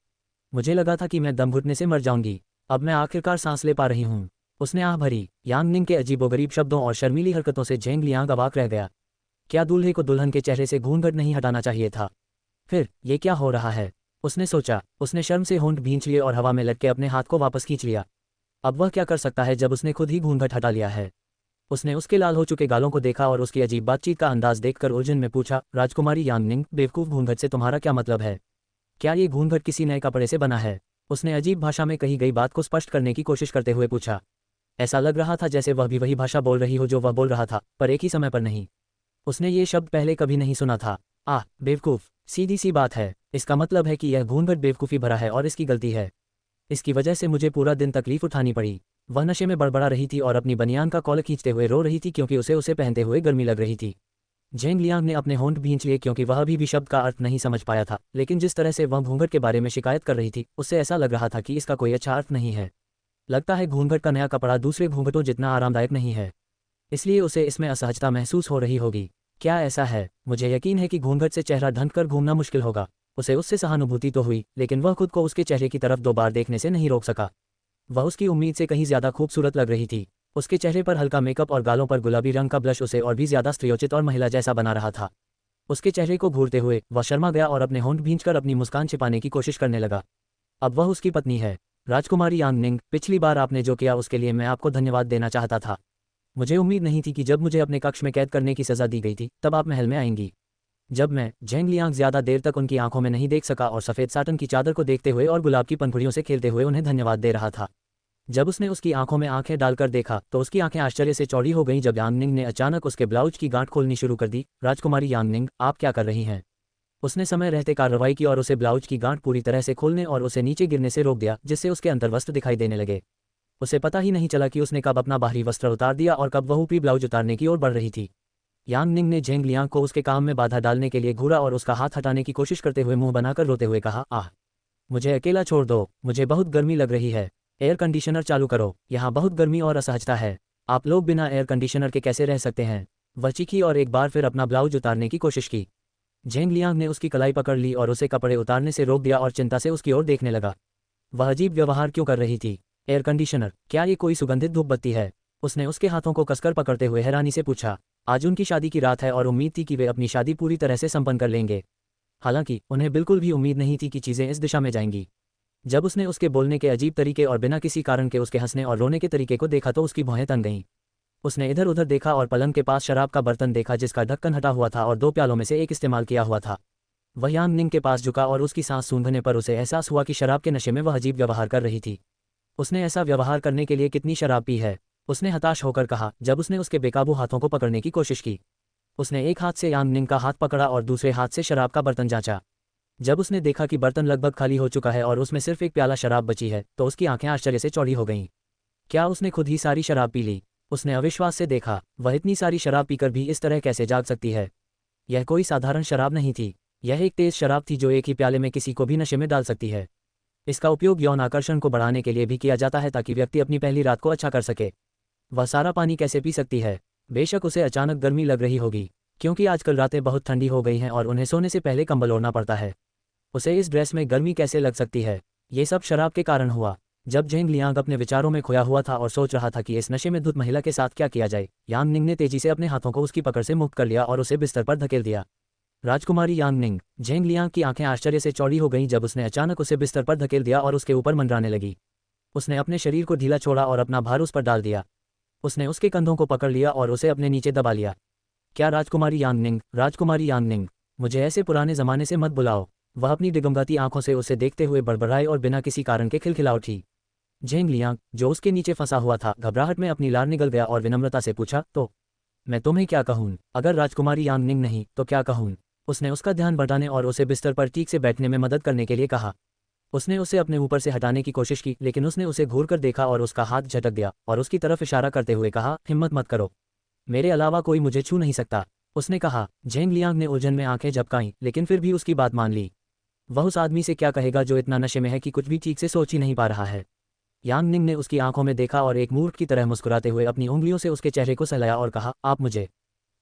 मुझे लगा था कि मैं दम घुटने से मर जाऊंगी। अब मैं आखिरकार सांस ले पा रही हूँ। उसने आह भरी। यांग निंग के अजीबोगरीब शब्दों और शर्मीली हरकतों से झेंग लियांग अवाक रह गया। क्या दूल्हे को दुल्हन के चेहरे से घूंघट नहीं हटाना चाहिए था? फिर ये क्या हो रहा है? उसने सोचा। उसने शर्म से होंठ भींच लिए और हवा में लटके अपने हाथ को वापस खींच लिया। अब वह क्या कर सकता है जब उसने खुद ही घूंघट हटा लिया है। उसने उसके लाल हो चुके गालों को देखा और उसकी अजीब बातचीत का अंदाज देखकर उलझन में पूछा, राजकुमारी यांगनिंग, बेवकूफ़, घूंघट से तुम्हारा क्या मतलब है? क्या ये घूंघट किसी नए कपड़े से बना है? उसने अजीब भाषा में कही गई बात को स्पष्ट करने की कोशिश करते हुए पूछा। ऐसा लग रहा था जैसे वह भी वही भाषा बोल रही हो जो वह बोल रहा था, पर एक ही समय पर नहीं। उसने ये शब्द पहले कभी नहीं सुना था। आह, बेवकूफ़, सीधी सी बात है। इसका मतलब है कि यह घूंघट बेवकूफ़ी भरा है और इसकी गलती है। इसकी वजह से मुझे पूरा दिन तकलीफ उठानी पड़ी। वह नशे में बड़बड़ा रही थी और अपनी बनियान का कॉलर खींचते हुए रो रही थी क्योंकि उसे पहनते हुए गर्मी लग रही थी। झेंग लियांग ने अपने होंठ भींच लिए क्योंकि वह अभी भी शब्द का अर्थ नहीं समझ पाया था, लेकिन जिस तरह से वह घूंघट के बारे में शिकायत कर रही थी उससे ऐसा लग रहा था कि इसका कोई अच्छा अर्थ नहीं है। लगता है घूंघट का नया कपड़ा दूसरे घूंघटों जितना आरामदायक नहीं है, इसलिए उसे इसमें असहजता महसूस हो रही होगी। क्या ऐसा है? मुझे यकीन है कि घूंघट से चेहरा ढंक कर घूमना मुश्किल होगा। उसे उससे सहानुभूति तो हुई, लेकिन वह खुद को उसके चेहरे की तरफ 2 बार देखने से नहीं रोक सका। वह उसकी उम्मीद से कहीं ज्यादा खूबसूरत लग रही थी। उसके चेहरे पर हल्का मेकअप और गालों पर गुलाबी रंग का ब्लश उसे और भी ज्यादा स्त्रियोचित और महिला जैसा बना रहा था। उसके चेहरे को घूरते हुए वह शर्मा गया और अपने होंठ भींचकर अपनी मुस्कान छिपाने की कोशिश करने लगा। अब वह उसकी पत्नी है। राजकुमारी यांगनिंग, पिछली बार आपने जो किया उसके लिए मैं आपको धन्यवाद देना चाहता था। मुझे उम्मीद नहीं थी कि जब मुझे अपने कक्ष में कैद करने की सजा दी गई थी तब आप महल में आएंगी। जब मैं झेंग लियांग ज्यादा देर तक उनकी आंखों में नहीं देख सका और सफ़ेद साटन की चादर को देखते हुए और गुलाब की पंखुड़ियों से खेलते हुए उन्हें धन्यवाद दे रहा था। जब उसने उसकी आंखों में आंखें डालकर देखा तो उसकी आंखें आश्चर्य से चौड़ी हो गईं जब यांगनिंग ने अचानक उसके ब्लाउज की गांठ खोलनी शुरू कर दी। राजकुमारी यांगनिंग, आप क्या कर रही हैं? उसने समय रहते कार्रवाई की और उसे ब्लाउज की गांठ पूरी तरह से खोलने और उसे नीचे गिरने से रोक दिया, जिससे उसके अंतर्वस्त्र दिखाई देने लगे। उसे पता ही नहीं चला कि उसने कब अपना बाहरी वस्त्र उतार दिया और कब वह ऊपरी ब्लाउज उतारने की ओर बढ़ रही थी। यांगनिंग ने झेंग लियांग को उसके काम में बाधा डालने के लिए घूरा और उसका हाथ हटाने की कोशिश करते हुए मुंह बनाकर रोते हुए कहा, आह, मुझे अकेला छोड़ दो, मुझे बहुत गर्मी लग रही है। एयर कंडीशनर चालू करो, यहाँ बहुत गर्मी और असहजता है। आप लोग बिना एयर कंडीशनर के कैसे रह सकते हैं? वह चीखी और एक बार फिर अपना ब्लाउज उतारने की कोशिश की। झेंग लियांग ने उसकी कलाई पकड़ ली और उसे कपड़े उतारने से रोक दिया और चिंता से उसकी ओर देखने लगा। वह अजीब व्यवहार क्यों कर रही थी? एयर कंडीशनर, क्या ये कोई सुगंधित धूप बत्ती है? उसने उसके हाथों को कसकर पकड़ते हुए हैरानी से पूछा। आज उनकी शादी की रात है और उम्मीद थी कि वे अपनी शादी पूरी तरह से संपन्न कर लेंगे। हालांकि उन्हें बिल्कुल भी उम्मीद नहीं थी कि चीज़ें इस दिशा में जाएंगी। जब उसने उसके बोलने के अजीब तरीके और बिना किसी कारण के उसके हंसने और रोने के तरीके को देखा तो उसकी भौहें तन गईं। उसने इधर उधर देखा और पलंग के पास शराब का बर्तन देखा जिसका ढक्कन हटा हुआ था और 2 प्यालों में से एक इस्तेमाल किया हुआ था। वह यांगनिंग के पास झुका और उसकी सांस सूंघने पर उसे एहसास हुआ कि शराब के नशे में वह अजीब व्यवहार कर रही थी। उसने ऐसा व्यवहार करने के लिए कितनी शराब पी है? उसने हताश होकर कहा जब उसने उसके बेकाबू हाथों को पकड़ने की कोशिश की। उसने एक हाथ से यांगनिंग का हाथ पकड़ा और दूसरे हाथ से शराब का बर्तन जांचा। जब उसने देखा कि बर्तन लगभग खाली हो चुका है और उसमें सिर्फ एक प्याला शराब बची है तो उसकी आंखें आश्चर्य से चौड़ी हो गईं। क्या उसने खुद ही सारी शराब पी ली? उसने अविश्वास से देखा, वह इतनी सारी शराब पीकर भी इस तरह कैसे जाग सकती है? यह कोई साधारण शराब नहीं थी, यह एक तेज शराब थी जो एक ही प्याले में किसी को भी नशे में डाल सकती है। इसका उपयोग यौन आकर्षण को बढ़ाने के लिए भी किया जाता है ताकि व्यक्ति अपनी पहली रात को अच्छा कर सके। वह सारा पानी कैसे पी सकती है? बेशक उसे अचानक गर्मी लग रही होगी, क्योंकि आजकल रातें बहुत ठंडी हो गई हैं और उन्हें सोने से पहले कंबल ओढ़ना पड़ता है। उसे इस ड्रेस में गर्मी कैसे लग सकती है? ये सब शराब के कारण हुआ। जब झेंग लियांग अपने विचारों में खोया हुआ था और सोच रहा था कि इस नशे में धुत महिला के साथ क्या किया जाए, यांगनिंग ने तेजी से अपने हाथों को उसकी पकड़ से मुक्त कर लिया और उसे बिस्तर पर धकेल दिया। राजकुमारी यांगनिंग, झेंग लियांग की आंखें आश्चर्य से चौड़ी हो गईं जब उसने अचानक उसे बिस्तर पर धकेल दिया और उसके ऊपर मंडराने लगी। उसने अपने शरीर को ढीला छोड़ा और अपना भार उस पर डाल दिया। उसने उसके कंधों को पकड़ लिया और उसे अपने नीचे दबा लिया। क्या राजकुमारी यांगनिंग, राजकुमारी यांगनिंग, मुझे ऐसे पुराने जमाने से मत बुलाओ। वह अपनी डिगमगाती आंखों से उसे देखते हुए बड़बड़ाए और बिना किसी कारण के खिलखिला उठी। झेंग लियांग, जो उसके नीचे फंसा हुआ था, घबराहट में अपनी लार निगल गया और विनम्रता से पूछा, तो मैं तुम्हें क्या कहूँ? अगर राजकुमारी यांगनिंग नहीं तो क्या कहूँ? उसने उसका ध्यान बटाने और उसे बिस्तर पर ठीक से बैठने में मदद करने के लिए कहा। उसने उसे अपने ऊपर से हटाने की कोशिश की, लेकिन उसने उसे घूर कर देखा और उसका हाथ झटक गया और उसकी तरफ इशारा करते हुए कहा, हिम्मत मत करो, मेरे अलावा कोई मुझे छू नहीं सकता। उसने कहा। झेंग लियांग ने उलझन में आंखें झपकाईं, लेकिन फिर भी उसकी बात मान ली। वह उस आदमी से क्या कहेगा जो इतना नशे में है कि कुछ भी ठीक से सोच ही नहीं पा रहा है। यांगनिंग ने उसकी आंखों में देखा और एक मूर्ख की तरह मुस्कुराते हुए अपनी उंगलियों से उसके चेहरे को सहलाया और कहा, आप मुझे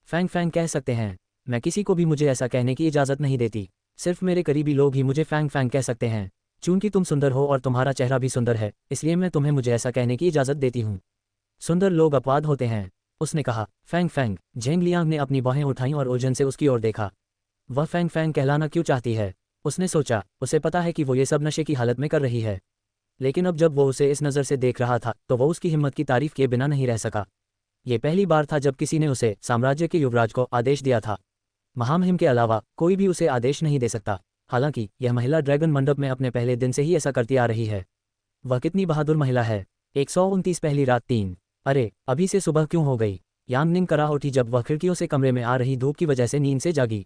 फैंग फैंग कह सकते हैं। मैं किसी को भी मुझे ऐसा कहने की इजाज़त नहीं देती। सिर्फ मेरे करीबी लोग ही मुझे फैंग फैंग कह सकते हैं। चूंकि तुम सुंदर हो और तुम्हारा चेहरा भी सुंदर है, इसलिए मैं तुम्हें मुझे ऐसा कहने की इजाज़त देती हूँ। सुंदर लोग अपवाद होते हैं, उसने कहा। Fang Fang. झेंग लियांग ने अपनी बाहें उठाईं और उलझन से उसकी ओर देखा। वह फैंग फैंग कहलाना क्यों चाहती है? उसने सोचा, उसे पता है कि वो ये सब नशे की हालत में कर रही है। लेकिन अब जब वो उसे इस नज़र से देख रहा था तो वो उसकी हिम्मत की तारीफ किए बिना नहीं रह सका। ये पहली बार था जब किसी ने उसे साम्राज्य के युवराज को आदेश दिया था। महामहिम के अलावा कोई भी उसे आदेश नहीं दे सकता। हालांकि यह महिला ड्रैगन मंडप में अपने पहले दिन से ही ऐसा करती आ रही है। वह कितनी बहादुर महिला है। 129 पहली रात 3। अरे अभी से सुबह क्यों हो गई। यान निंग करा उठी जब वह खिड़कियों से कमरे में आ रही धूप की वजह से नींद से जागी।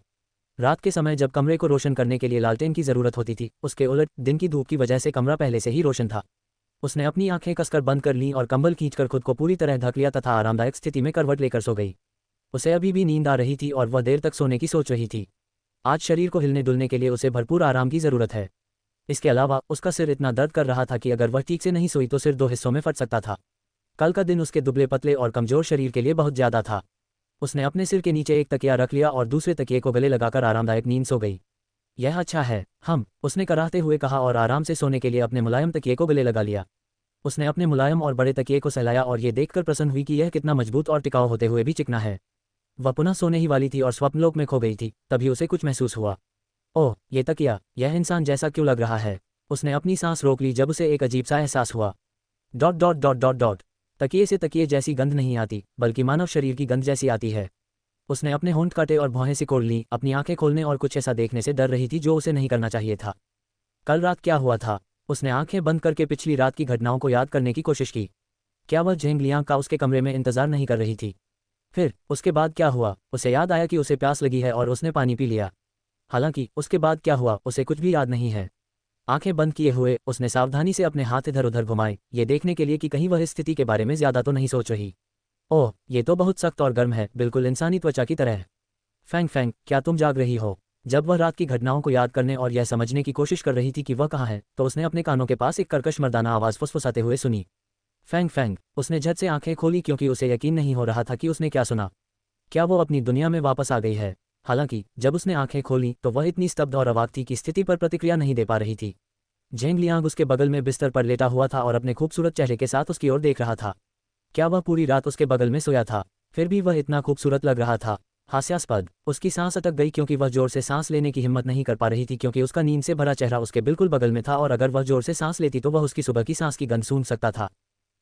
रात के समय जब कमरे को रोशन करने के लिए लालटेन की जरूरत होती थी, उसके उलट दिन की धूप की वजह से कमरा पहले से ही रोशन था। उसने अपनी आंखें कसकर बंद कर लीं और कंबल खींचकर खुद को पूरी तरह ढक लिया तथा आरामदायक स्थिति में करवट लेकर सो गई। उसे अभी भी नींद आ रही थी और वह देर तक सोने की सोच रही थी। आज शरीर को हिलने डुलने के लिए उसे भरपूर आराम की जरूरत है। इसके अलावा उसका सिर इतना दर्द कर रहा था कि अगर वह ठीक से नहीं सोई तो सिर 2 हिस्सों में फट सकता था। कल का दिन उसके दुबले पतले और कमजोर शरीर के लिए बहुत ज्यादा था। उसने अपने सिर के नीचे एक तकिया रख लिया और दूसरे तकिए को गले लगाकर आरामदायक नींद सो गई। यह अच्छा है उसने कराहते हुए कहा और आराम से सोने के लिए अपने मुलायम तकिए को गले लगा लिया। उसने अपने मुलायम और बड़े तकिए को सहलाया और ये देखकर प्रसन्न हुई कि यह कितना मजबूत और टिकाऊ होते हुए भी चिकना है। वह पुनः सोने ही वाली थी और स्वप्नलोक में खो गई थी, तभी उसे कुछ महसूस हुआ। ओह ये तकिया, यह इंसान जैसा क्यों लग रहा है। उसने अपनी सांस रोक ली जब उसे एक अजीब सा एहसास हुआ। Dot dot dot dot dot तकिए से तकिए जैसी गंध नहीं आती बल्कि मानव शरीर की गंध जैसी आती है। उसने अपने होंठ काटे और भौहें सिकोड़ ली, अपनी आंखें खोलने और कुछ ऐसा देखने से डर रही थी जो उसे नहीं करना चाहिए था। कल रात क्या हुआ था। उसने आंखें बंद करके पिछली रात की घटनाओं को याद करने की कोशिश की। क्या वह झेंग लियांग का उसके कमरे में इंतजार नहीं कर रही थी। फिर उसके बाद क्या हुआ। उसे याद आया कि उसे प्यास लगी है और उसने पानी पी लिया। हालांकि उसके बाद क्या हुआ उसे कुछ भी याद नहीं है। आंखें बंद किए हुए उसने सावधानी से अपने हाथ इधर उधर घुमाए, ये देखने के लिए कि कहीं वह इस स्थिति के बारे में ज्यादा तो नहीं सोच रही। ओह ये तो बहुत सख्त और गर्म है, बिल्कुल इंसानी त्वचा की तरह। फैंग फैंग क्या तुम जाग रही हो। जब वह रात की घटनाओं को याद करने और यह समझने की कोशिश कर रही थी कि वह कहाँ है, तो उसने अपने कानों के पास एक कर्कश मर्दाना आवाज़ फुसफुसाते हुए सुनी। फैंग फैंग उसने झट से आंखें खोली क्योंकि उसे यकीन नहीं हो रहा था कि उसने क्या सुना। क्या वो अपनी दुनिया में वापस आ गई है। हालांकि जब उसने आंखें खोली तो वह इतनी स्तब्ध और अवाक थी कि स्थिति पर प्रतिक्रिया नहीं दे पा रही थी। झेंग लियांग उसके बगल में बिस्तर पर लेटा हुआ था और अपने खूबसूरत चेहरे के साथ उसकी ओर देख रहा था। क्या वह पूरी रात उसके बगल में सोया था, फिर भी वह इतना खूबसूरत लग रहा था। हास्यास्पद। उसकी सांस अटक गई क्योंकि वह जोर से सांस लेने की हिम्मत नहीं कर पा रही थी क्योंकि उसका नींद से भरा चेहरा उसके बिल्कुल बगल में था और अगर वह जोर से सांस लेती तो वह उसकी सुबह की सांस की गंध सूंघ सकता था।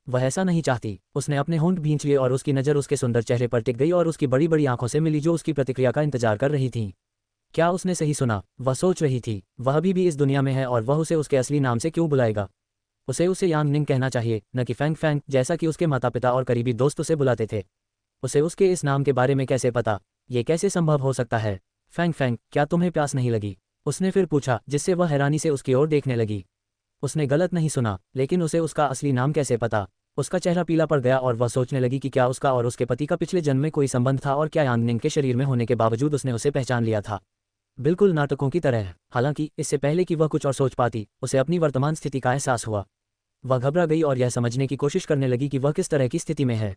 वह ऐसा नहीं चाहती। उसने अपने होंठ भींच लिए और उसकी नज़र उसके सुंदर चेहरे पर टिक गई और उसकी बड़ी बड़ी आंखों से मिली जो उसकी प्रतिक्रिया का इंतजार कर रही थीं। क्या उसने सही सुना। वह सोच रही थी वह अभी भी इस दुनिया में है और वह उसे उसके असली नाम से क्यों बुलाएगा। उसे यान निंग कहना चाहिए, न कि फैंग फैंग जैसा कि उसके माता पिता और करीबी दोस्त उसे बुलाते थे। उसे उसके इस नाम के बारे में कैसे पता, ये कैसे संभव हो सकता है। फैंग फैंग क्या तुम्हें प्यास नहीं लगी, उसने फिर पूछा जिससे वह हैरानी से उसकी ओर देखने लगी। उसने गलत नहीं सुना, लेकिन उसे उसका असली नाम कैसे पता। उसका चेहरा पीला पड़ गया और वह सोचने लगी कि क्या उसका और उसके पति का पिछले जन्म में कोई संबंध था और क्या यान निंग के शरीर में होने के बावजूद उसने उसे पहचान लिया था, बिल्कुल नाटकों की तरह। हालांकि इससे पहले कि वह कुछ और सोच पाती उसे अपनी वर्तमान स्थिति का एहसास हुआ। वह घबरा गई और यह समझने की कोशिश करने लगी कि वह किस तरह की स्थिति में है।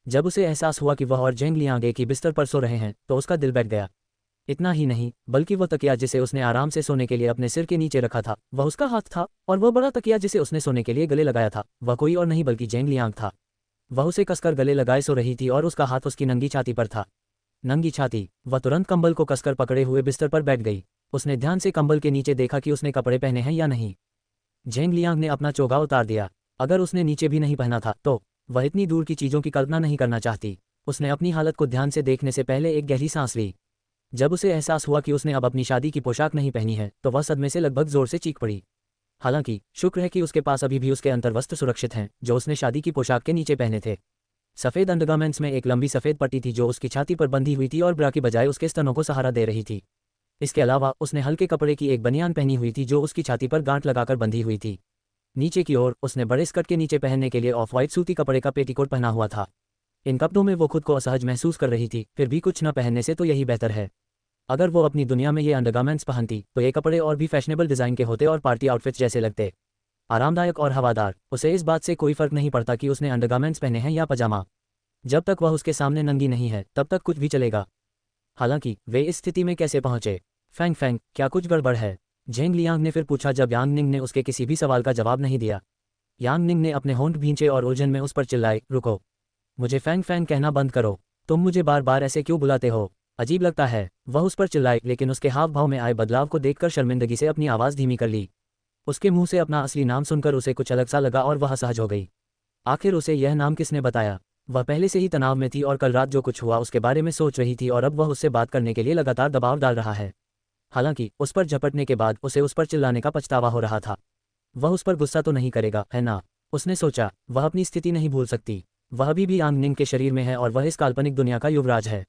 जब उसे एहसास हुआ कि वह और झेंग लियांग एक ही बिस्तर पर सो रहे हैं तो उसका दिल बैठ गया। इतना ही नहीं बल्कि वह तकिया जिसे उसने आराम से सोने के लिए अपने सिर के नीचे रखा था वह उसका हाथ था, और वह बड़ा तकिया जिसे उसने सोने के लिए गले लगाया था वह कोई और नहीं बल्कि झेंग लियांग था। वह उसे कसकर गले लगाए सो रही थी और उसका हाथ उसकी नंगी छाती पर था। नंगी छाती। वह तुरंत कंबल को कसकर पकड़े हुए बिस्तर पर बैठ गई। उसने ध्यान से कंबल के नीचे देखा कि उसने कपड़े पहने हैं या नहीं। झेंग लियांग ने अपना चोगा उतार दिया। अगर उसने नीचे भी नहीं पहना था तो वह इतनी दूर की चीज़ों की कल्पना नहीं करना चाहती। उसने अपनी हालत को ध्यान से देखने से पहले एक गहरी सांस ली। जब उसे एहसास हुआ कि उसने अब अपनी शादी की पोशाक नहीं पहनी है तो वह सदमे से लगभग जोर से चीख पड़ी। हालांकि शुक्र है कि उसके पास अभी भी उसके अंतर्वस्त्र सुरक्षित हैं जो उसने शादी की पोशाक के नीचे पहने थे। सफ़ेद अंडरगारमेंट्स में एक लंबी सफ़ेद पट्टी थी जो उसकी छाती पर बंधी हुई थी और ब्रा की बजाय उसके स्तनों को सहारा दे रही थी। इसके अलावा उसने हल्के कपड़े की एक बनियान पहनी हुई थी जो उसकी छाती पर गांठ लगाकर बंधी हुई थी। नीचे की ओर उसने बड़े स्कर्ट के नीचे पहनने के लिए ऑफ वाइट सूती कपड़े का पेटीकोट पहना हुआ था। इन कपड़ों में वो खुद को असहज महसूस कर रही थी, फिर भी कुछ न पहनने से तो यही बेहतर है। अगर वो अपनी दुनिया में ये अंडरगारमेंट्स पहनती तो ये कपड़े और भी फैशनेबल डिज़ाइन के होते और पार्टी आउटफिट्स जैसे लगते, आरामदायक और हवादार। उसे इस बात से कोई फर्क नहीं पड़ता कि उसने अंडरगारमेंट्स पहने हैं या पजामा। जब तक वह उसके सामने नंगी नहीं है तब तक कुछ भी चलेगा। हालांकि वे इस स्थिति में कैसे पहुंचे। फैंग फैंग क्या कुछ गड़बड़ है, झेंग लियांग ने फिर पूछा जब यान निंग ने उसके किसी भी सवाल का जवाब नहीं दिया। यान निंग ने अपने होंठ भींचे और उलझन में उस पर चिल्लाए, रुको, मुझे फैंग फैंग कहना बंद करो, तुम मुझे बार बार ऐसे क्यों बुलाते हो, अजीब लगता है। वह उस पर चिल्लाए, लेकिन उसके हाव भाव में आए बदलाव को देखकर शर्मिंदगी से अपनी आवाज़ धीमी कर ली। उसके मुंह से अपना असली नाम सुनकर उसे कुछ अलग सा लगा और वह असहज हो गई। आखिर उसे यह नाम किसने बताया? वह पहले से ही तनाव में थी और कल रात जो कुछ हुआ उसके बारे में सोच रही थी और अब वह उससे बात करने के लिए लगातार दबाव डाल रहा है। हालांकि उस पर झपटने के बाद उसे उस पर चिल्लाने का पछतावा हो रहा था। वह उस पर गुस्सा तो नहीं करेगा, है ना? उसने सोचा। वह अपनी स्थिति नहीं भूल सकती। वह अभी भी यांग निंग के शरीर में है और वह इस काल्पनिक दुनिया का युवराज है।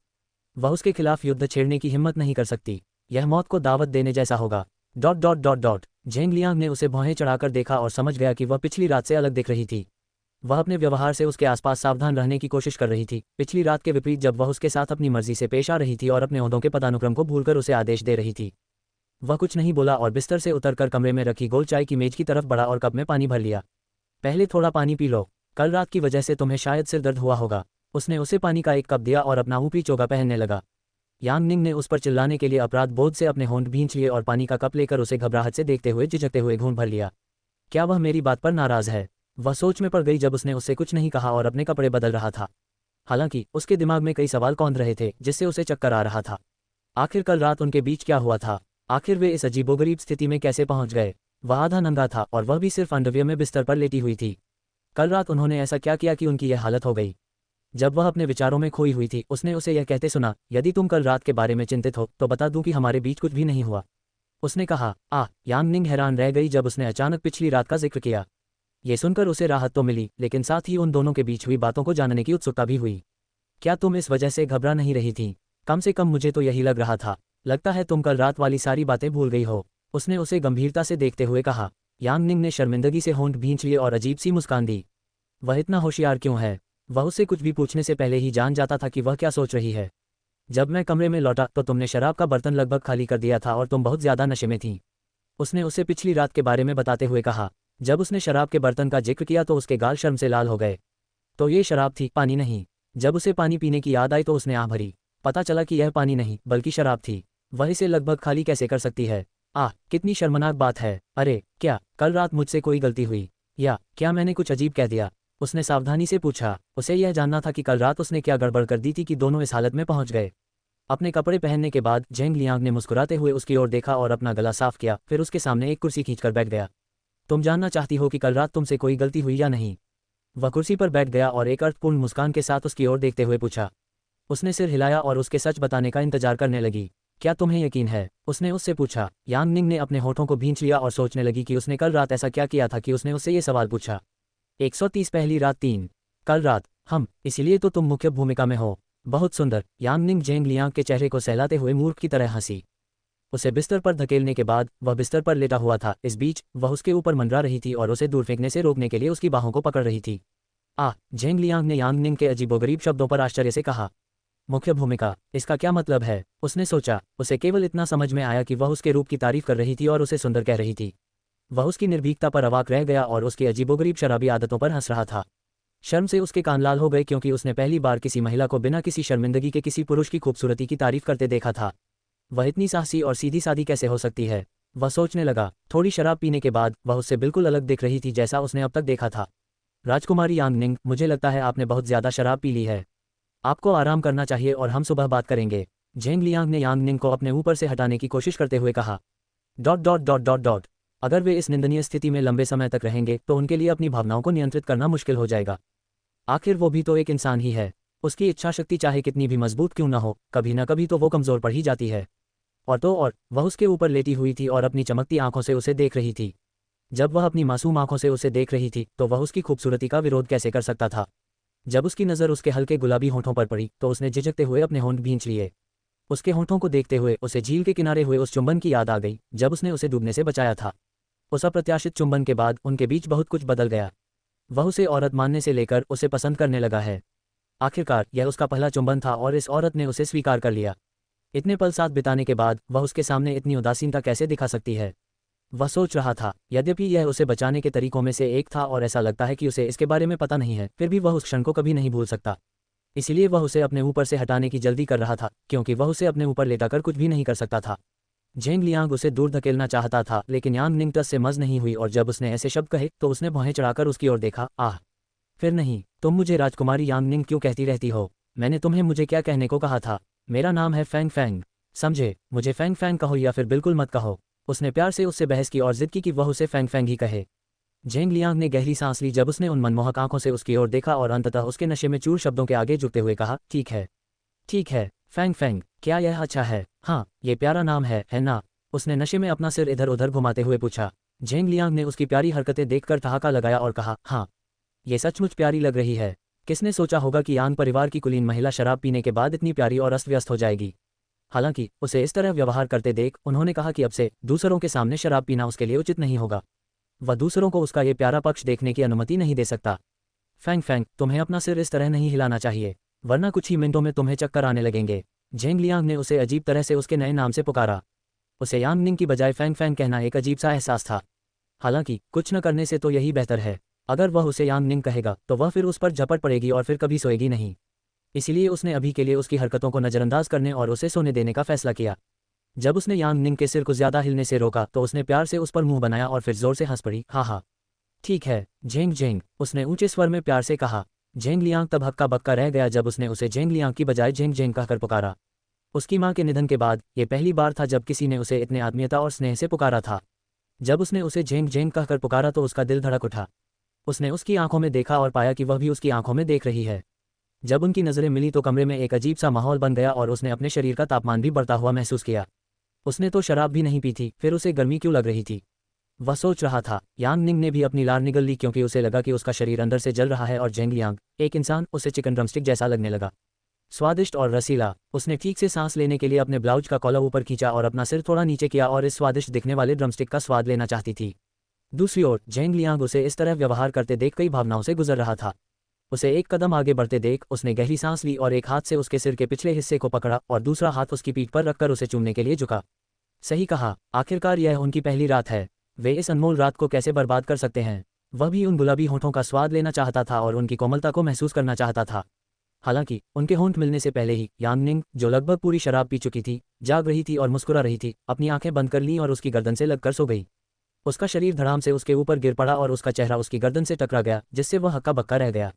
वह उसके खिलाफ युद्ध छेड़ने की हिम्मत नहीं कर सकती। यह मौत को दावत देने जैसा होगा। Dot dot dot dot Zheng Liang ने उसे भौहें चढ़ाकर देखा और समझ गया कि वह पिछली रात से अलग दिख रही थी। वह अपने व्यवहार से उसके आसपास सावधान रहने की कोशिश कर रही थी, पिछली रात के विपरीत जब वह उसके साथ अपनी मर्जी से पेश आ रही थी और अपने ओहदों के पदानुक्रम को भूलकर उसे आदेश दे रही थी। वह कुछ नहीं बोला और बिस्तर से उतरकर कमरे में रखी गोल चाय की मेज की तरफ बढ़ा और कप में पानी भर लिया। पहले थोड़ा पानी पी लो, कल रात की वजह से तुम्हें शायद सिर दर्द हुआ होगा। उसने उसे पानी का एक कप दिया और अपना ऊपरी चोगा पहनने लगा। यांग निंग ने उस पर चिल्लाने के लिए अपराध बोध से अपने होंठ भींच लिए और पानी का कप लेकर उसे घबराहट से देखते हुए झिझकते हुए घूंट भर लिया। क्या वह मेरी बात पर नाराज है? वह सोच में पड़ गई जब उसने उससे कुछ नहीं कहा और अपने कपड़े बदल रहा था। हालांकि उसके दिमाग में कई सवाल कौंध रहे थे जिससे उसे चक्कर आ रहा था। आखिर कल रात उनके बीच क्या हुआ था? आखिर वे इस अजीबोगरीब स्थिति में कैसे पहुंच गए? वह आधा नंगा था और वह भी सिर्फ अंडरवियर में बिस्तर पर लेटी हुई थी। कल रात उन्होंने ऐसा क्या किया कि उनकी यह हालत हो गई? जब वह अपने विचारों में खोई हुई थी उसने उसे यह कहते सुना, यदि तुम कल रात के बारे में चिंतित हो तो बता दूं कि हमारे बीच कुछ भी नहीं हुआ। उसने कहा। यांग निंग हैरान रह गई जब उसने अचानक पिछली रात का जिक्र किया। ये सुनकर उसे राहत तो मिली, लेकिन साथ ही उन दोनों के बीच हुई बातों को जानने की उत्सुकता भी हुई। क्या तुम इस वजह से घबरा नहीं रही थी? कम से कम मुझे तो यही लग रहा था। लगता है तुम कल रात वाली सारी बातें भूल गई हो। उसने उसे गंभीरता से देखते हुए कहा। यांग निंग ने शर्मिंदगी से होंठ भींच लिए और अजीब सी मुस्कान दी। वह इतना होशियार क्यों है? वह उससे कुछ भी पूछने से पहले ही जान जाता था कि वह क्या सोच रही है। जब मैं कमरे में लौटा तो तुमने शराब का बर्तन लगभग खाली कर दिया था और तुम बहुत ज्यादा नशे में थी। उसने उसे पिछली रात के बारे में बताते हुए कहा। जब उसने शराब के बर्तन का जिक्र किया तो उसके गाल शर्म से लाल हो गए। तो ये शराब थी, पानी नहीं। जब उसे पानी पीने की याद आई तो उसने आह भरी। पता चला कि यह पानी नहीं बल्कि शराब थी। वह इसे लगभग खाली कैसे कर सकती है? कितनी शर्मनाक बात है। अरे क्या कल रात मुझसे कोई गलती हुई, या क्या मैंने कुछ अजीब कह दिया? उसने सावधानी से पूछा। उसे यह जानना था कि कल रात उसने क्या गड़बड़ कर दी थी कि दोनों इस हालत में पहुंच गए। अपने कपड़े पहनने के बाद झेंग लियांग ने मुस्कुराते हुए उसकी ओर देखा और अपना गला साफ किया, फिर उसके सामने एक कुर्सी खींचकर बैठ गया। तुम जानना चाहती हो कि कल रात तुमसे कोई गलती हुई या नहीं? वह कुर्सी पर बैठ गया और एक अर्थपूर्ण मुस्कान के साथ उसकी ओर देखते हुए पूछा। उसने सिर हिलाया और उसके सच बताने का इंतजार करने लगी। क्या तुम्हें यकीन है? उसने उससे पूछा। यांग निंग ने अपने होठों को भींच लिया और सोचने लगी कि उसने कल रात ऐसा क्या किया था कि उसने उससे ये सवाल पूछा। 130 पहली रात 3। कल रात इसीलिए तो तुम मुख्य भूमिका में हो। बहुत सुंदर। यांग निंग झेंग लियांग के चेहरे को सहलाते हुए मूर्ख की तरह हंसी। उसे बिस्तर पर धकेलने के बाद वह बिस्तर पर लेटा हुआ था। इस बीच वह उसके ऊपर मंडरा रही थी और उसे दूर फेंकने से रोकने के लिए उसकी बाहों को पकड़ रही थी। झेंग लियांग ने यांग निंग के अजीबोगरीब शब्दों पर आश्चर्य से कहा। मुख्य भूमिका, इसका क्या मतलब है? उसने सोचा। उसे केवल इतना समझ में आया कि वह उसके रूप की तारीफ कर रही थी और उसे सुंदर कह रही थी। वह उसकी निर्भीकता पर अवाक रह गया और उसकी अजीबोगरीब शराबी आदतों पर हंस रहा था। शर्म से उसके कान लाल हो गए क्योंकि उसने पहली बार किसी महिला को बिना किसी शर्मिंदगी के किसी पुरुष की खूबसूरती की तारीफ करते देखा था। वह इतनी साहसी और सीधी सादी कैसे हो सकती है? वह सोचने लगा। थोड़ी शराब पीने के बाद वह उससे बिल्कुल अलग दिख रही थी जैसा उसने अब तक देखा था। राजकुमारी यांग निंग, मुझे लगता है आपने बहुत ज्यादा शराब पी ली है। आपको आराम करना चाहिए और हम सुबह बात करेंगे। झेंग लियांग ने यांग निंग को अपने ऊपर से हटाने की कोशिश करते हुए कहा। Dot dot dot dot dot अगर वे इस निंदनीय स्थिति में लंबे समय तक रहेंगे तो उनके लिए अपनी भावनाओं को नियंत्रित करना मुश्किल हो जाएगा। आखिर वो भी तो एक इंसान ही है। उसकी इच्छा शक्ति चाहे कितनी भी मजबूत क्यों न हो, कभी न कभी तो वो कमजोर पड़ ही जाती है। और वह उसके ऊपर लेटी हुई थी और अपनी चमकती आंखों से उसे देख रही थी। जब वह अपनी मासूम आंखों से उसे देख रही थी तो वह उसकी खूबसूरती का विरोध कैसे कर सकता था? जब उसकी नज़र उसके हल्के गुलाबी होंठों पर पड़ी तो उसने झिझकते हुए अपने होंठ भींच लिए। उसके होंठों को देखते हुए उसे झील के किनारे हुए उस चुंबन की याद आ गई जब उसने उसे डूबने से बचाया था। उस अप्रत्याशित चुंबन के बाद उनके बीच बहुत कुछ बदल गया। वह उसे औरत मानने से लेकर उसे पसंद करने लगा है। आखिरकार यह उसका पहला चुंबन था और इस औरत ने उसे स्वीकार कर लिया। इतने पल साथ बिताने के बाद वह उसके सामने इतनी उदासीनता कैसे दिखा सकती है? वह सोच रहा था। यद्यपि यह उसे बचाने के तरीकों में से एक था और ऐसा लगता है कि उसे इसके बारे में पता नहीं है, फिर भी वह उस क्षण को कभी नहीं भूल सकता। इसलिए वह उसे अपने ऊपर से हटाने की जल्दी कर रहा था क्योंकि वह उसे अपने ऊपर लेटाकर कुछ भी नहीं कर सकता था। झेंग लियांग उसे दूर धकेलना चाहता था लेकिन यांग निंग टस से मज नहीं हुई और जब उसने ऐसे शब्द कहे तो उसने भौहें चढ़ाकर उसकी ओर देखा। फिर नहीं, तुम मुझे राजकुमारी यांग निंग क्यों कहती रहती हो? मैंने तुम्हें मुझे क्या कहने को कहा था? मेरा नाम है फैंग फैंग, समझे? मुझे फैंग फैंग कहो या फिर बिल्कुल मत कहो। उसने प्यार से उससे बहस की और जिद की कि वह उसे फैंग फैंग ही कहे। जेंग लियांग ने गहरी सांस ली जब उसने उन मनमोहक आंखों से उसकी ओर देखा और अंततः उसके नशे में चूर शब्दों के आगे झुकते हुए कहा, ठीक है, फैंग फैंग, क्या यह अच्छा है? हाँ, ये प्यारा नाम है ना? उसने नशे में अपना सिर इधर उधर घुमाते हुए पूछा। जेंग लियांग ने उसकी प्यारी हरकतें देखकर ठहाका लगाया और कहा, हाँ, ये सचमुच प्यारी लग रही है। किसने सोचा होगा कि यांग परिवार की कुलीन महिला शराब पीने के बाद इतनी प्यारी और अस्त व्यस्त हो जाएगी। हालांकि उसे इस तरह व्यवहार करते देख उन्होंने कहा कि अब से दूसरों के सामने शराब पीना उसके लिए उचित नहीं होगा। वह दूसरों को उसका ये प्यारा पक्ष देखने की अनुमति नहीं दे सकता। फैंग फैंग, तुम्हें अपना सिर इस तरह नहीं हिलाना चाहिए, वरना कुछ ही मिनटों में तुम्हें चक्कर आने लगेंगे। जेंग लियांग ने उसे अजीब तरह से उसके नए नाम से पुकारा। उसे यांग निंग की बजाय फैंग फैंग कहना एक अजीब सा एहसास था। हालांकि कुछ न करने से तो यही बेहतर है। अगर वह उसे यांग निंग कहेगा तो वह फिर उस पर झपट पड़ेगी और फिर कभी सोएगी नहीं। इसीलिए उसने अभी के लिए उसकी हरकतों को नज़रअंदाज करने और उसे सोने देने का फैसला किया। जब उसने यांग निंग के सिर को ज्यादा हिलने से रोका तो उसने प्यार से उस पर मुंह बनाया और फिर जोर से हंस पड़ी। हाँ, ठीक है जेंग जेंग, उसने ऊंचे स्वर में प्यार से कहा। जेंग लियांग तब हक्का बक्का रह गया जब उसने उसे जेंग लियांग की बजाय जेंग जेंग कहकर पुकारा। उसकी मां के निधन के बाद ये पहली बार था जब किसी ने उसे इतने आत्मीयता और स्नेह से पुकारा था। जब उसने उसे जेंग जेंग कहकर पुकारा तो उसका दिल धड़क उठा। उसने उसकी आंखों में देखा और पाया कि वह भी उसकी आंखों में देख रही है। जब उनकी नज़रें मिली तो कमरे में एक अजीब सा माहौल बन गया और उसने अपने शरीर का तापमान भी बढ़ता हुआ महसूस किया। उसने तो शराब भी नहीं पी थी, फिर उसे गर्मी क्यों लग रही थी? वह सोच रहा था। यांग निंग ने भी अपनी लार निगल ली क्योंकि उसे लगा कि उसका शरीर अंदर से जल रहा है और जेंग लियांग, एक इंसान, उसे चिकन ड्रमस्टिक जैसा लगने लगा। स्वादिष्ट और रसीला। उसने ठीक से सांस लेने के लिए अपने ब्लाउज का कॉलर ऊपर खींचा और अपना सिर थोड़ा नीचे किया और इस स्वादिष्ट दिखने वाले ड्रमस्टिक का स्वाद लेना चाहती थी। दूसरी ओर जेंग लियांग उसे इस तरह व्यवहार करते देख कई भावनाओं से गुजर रहा था। उसे एक कदम आगे बढ़ते देख उसने गहरी सांस ली और एक हाथ से उसके सिर के पिछले हिस्से को पकड़ा और दूसरा हाथ उसकी पीठ पर रखकर उसे चूमने के लिए झुका। सही कहा, आखिरकार यह उनकी पहली रात है। वे इस अनमोल रात को कैसे बर्बाद कर सकते हैं? वह भी उन गुलाबी होठों का स्वाद लेना चाहता था और उनकी कोमलता को महसूस करना चाहता था। हालांकि उनके होंठ मिलने से पहले ही यांग निंग, जो लगभग पूरी शराब पी चुकी थी, जाग रही थी और मुस्कुरा रही थी, अपनी आंखें बंद कर लीं और उसकी गर्दन से लगकर सो गई। उसका शरीर धड़ाम से उसके ऊपर गिर पड़ा और उसका चेहरा उसकी गर्दन से टकरा गया, जिससे वह हक्का बक्का रह गया।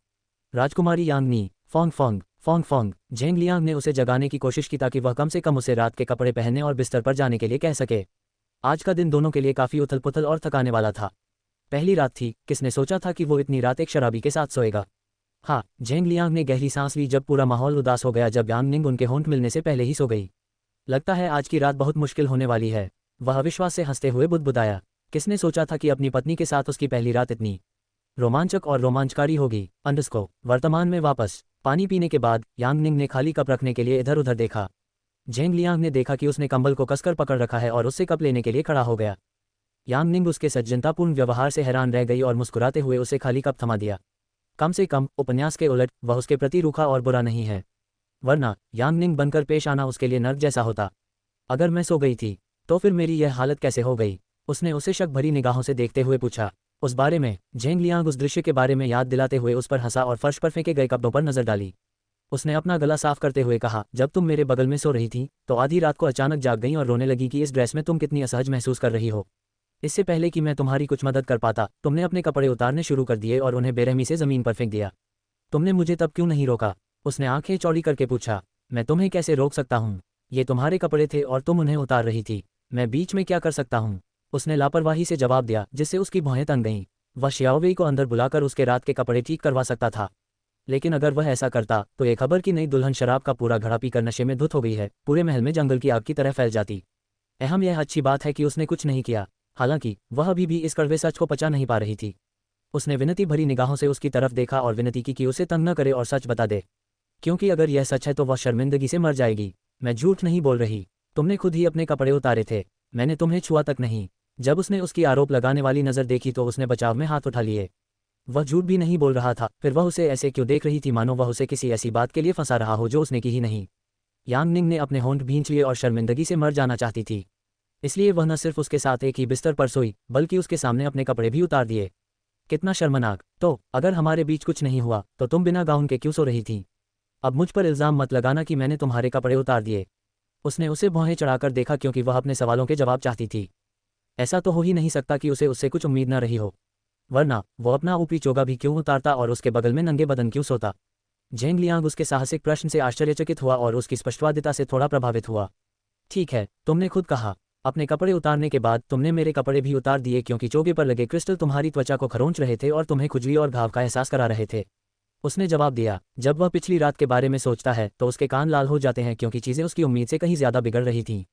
राजकुमारी Yang Ni, Fong Fong Fong Fong. Zheng Liang ने उसे जगाने की कोशिश की ताकि वह कम से कम उसे रात के कपड़े पहनने और बिस्तर पर जाने के लिए कह सके। आज का दिन दोनों के लिए काफी उथल पुथल और थकाने वाला था। पहली रात थी, किसने सोचा था कि वो इतनी रात एक शराबी के साथ सोएगा। हाँ, जेंग लियांग ने गहरी सांस ली जब पूरा माहौल उदास हो गया जब यांग निंग उनके होंठ मिलने से पहले ही सो गई। लगता है आज की रात बहुत मुश्किल होने वाली है, वह अविश्वास से हंसते हुए बुदबुदाया। किसने सोचा था कि अपनी पत्नी के साथ उसकी पहली रात इतनी रोमांचक और रोमांचकारी होगी। वर्तमान में वापस पानी पीने के बाद यांग निंग ने खाली कप रखने के लिए इधर उधर देखा। जेंग लियांग ने देखा कि उसने कंबल को कसकर पकड़ रखा है और उससे कप लेने के लिए खड़ा हो गया। यांग निंग उसके सज्जनतापूर्ण व्यवहार से हैरान रह गई और मुस्कुराते हुए उसे खाली कप थमा दिया। कम से कम उपन्यास के उलट वह उसके प्रति रूखा और बुरा नहीं है, वरना यांग निंग बनकर पेश आना उसके लिए नर्क जैसा होता। अगर मैं सो गई थी तो फिर मेरी यह हालत कैसे हो गई? उसने उसे शक भरी निगाहों से देखते हुए पूछा। उस बारे में जेंग लियांग उस दृश्य के बारे में याद दिलाते हुए उस पर हंसा और फर्श पर फेंके गए कपड़ों पर नजर डाली। उसने अपना गला साफ करते हुए कहा, जब तुम मेरे बगल में सो रही थी तो आधी रात को अचानक जाग गई और रोने लगी कि इस ड्रेस में तुम कितनी असहज महसूस कर रही हो। इससे पहले कि मैं तुम्हारी कुछ मदद कर पाता तुमने अपने कपड़े उतारने शुरू कर दिए और उन्हें बेरहमी से जमीन पर फेंक दिया। तुमने मुझे तब क्यों नहीं रोका? उसने आंखें चौड़ी करके पूछा। मैं तुम्हें कैसे रोक सकता हूँ? ये तुम्हारे कपड़े थे और तुम उन्हें उतार रही थी, मैं बीच में क्या कर सकता हूँ? उसने लापरवाही से जवाब दिया, जिससे उसकी भौहें तंग गईं। वह शियाओवेई को अंदर बुलाकर उसके रात के कपड़े ठीक करवा सकता था, लेकिन अगर वह ऐसा करता तो ये खबर कि नई दुल्हन शराब का पूरा घड़ा पीकर नशे में धुत हो गई है पूरे महल में जंगल की आग की तरह फैल जाती। अहम यह अच्छी बात है कि उसने कुछ नहीं किया, हालांकि वह अभी भी इस कड़वे सच को पचा नहीं पा रही थी। उसने विनती भरी निगाहों से उसकी तरफ देखा और विनती की कि उसे तंग न करे और सच बता दे, क्योंकि अगर यह सच है तो वह शर्मिंदगी से मर जाएगी। मैं झूठ नहीं बोल रही, तुमने खुद ही अपने कपड़े उतारे थे, मैंने तुम्हें छुआ तक नहीं। जब उसने उसकी आरोप लगाने वाली नज़र देखी तो उसने बचाव में हाथ उठा लिए। वह झूठ भी नहीं बोल रहा था, फिर वह उसे ऐसे क्यों देख रही थी मानो वह उसे किसी ऐसी बात के लिए फंसा रहा हो जो उसने की ही नहीं। यांग निंग ने अपने होंठ भींच लिए और शर्मिंदगी से मर जाना चाहती थी, इसलिए वह न सिर्फ उसके साथ एक ही बिस्तर पर सोई बल्कि उसके सामने अपने कपड़े भी उतार दिए। कितना शर्मनाक। तो अगर हमारे बीच कुछ नहीं हुआ तो तुम बिना गाउन के क्यों सो रही थी? अब मुझ पर इल्ज़ाम मत लगाना कि मैंने तुम्हारे कपड़े उतार दिए। उसने उसे भौहें चढ़ाकर देखा क्योंकि वह अपने सवालों के जवाब चाहती थी। ऐसा तो हो ही नहीं सकता कि उसे उससे कुछ उम्मीद न रही हो, वरना वो अपना ऊपरी चोगा भी क्यों उतारता और उसके बगल में नंगे बदन क्यों सोता? जेंग लियांग उसके साहसिक प्रश्न से आश्चर्यचकित हुआ और उसकी स्पष्टवादिता से थोड़ा प्रभावित हुआ। ठीक है, तुमने खुद कहा, अपने कपड़े उतारने के बाद तुमने मेरे कपड़े भी उतार दिए क्योंकि चोगे पर लगे क्रिस्टल तुम्हारी त्वचा को खरोंच रहे थे और तुम्हें खुजली और घाव का एहसास करा रहे थे। उसने जवाब दिया। जब वह पिछली रात के बारे में सोचता है तो उसके कान लाल हो जाते हैं क्योंकि चीज़ें उसकी उम्मीद से कहीं ज़्यादा बिगड़ रही थीं।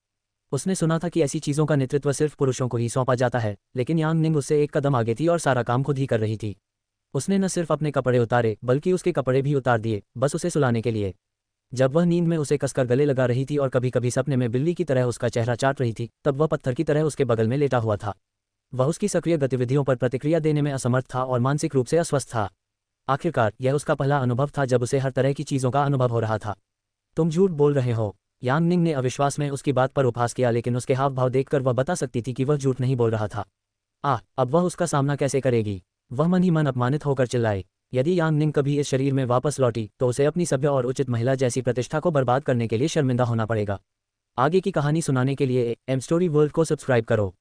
उसने सुना था कि ऐसी चीज़ों का नेतृत्व सिर्फ पुरुषों को ही सौंपा जाता है, लेकिन यांग निंग उससे एक कदम आगे थी और सारा काम खुद ही कर रही थी। उसने न सिर्फ अपने कपड़े उतारे बल्कि उसके कपड़े भी उतार दिए, बस उसे सुलाने के लिए। जब वह नींद में उसे कसकर गले लगा रही थी और कभी कभी सपने में बिल्ली की तरह उसका चेहरा चाट रही थी, तब वह पत्थर की तरह उसके बगल में लेटा हुआ था। वह उसकी सक्रिय गतिविधियों पर प्रतिक्रिया देने में असमर्थ था और मानसिक रूप से अस्वस्थ था। आखिरकार यह उसका पहला अनुभव था जब उसे हर तरह की चीज़ों का अनुभव हो रहा था। तुम झूठ बोल रहे हो, यांग निंग ने अविश्वास में उसकी बात पर उपहास किया, लेकिन उसके हाव भाव देखकर वह बता सकती थी कि वह झूठ नहीं बोल रहा था। अब वह उसका सामना कैसे करेगी? वह मन ही मन अपमानित होकर चिल्लाई। यदि यांग निंग कभी इस शरीर में वापस लौटी तो उसे अपनी सभ्य और उचित महिला जैसी प्रतिष्ठा को बर्बाद करने के लिए शर्मिंदा होना पड़ेगा। आगे की कहानी सुनाने के लिए एम स्टोरी वर्ल्ड को सब्सक्राइब करो।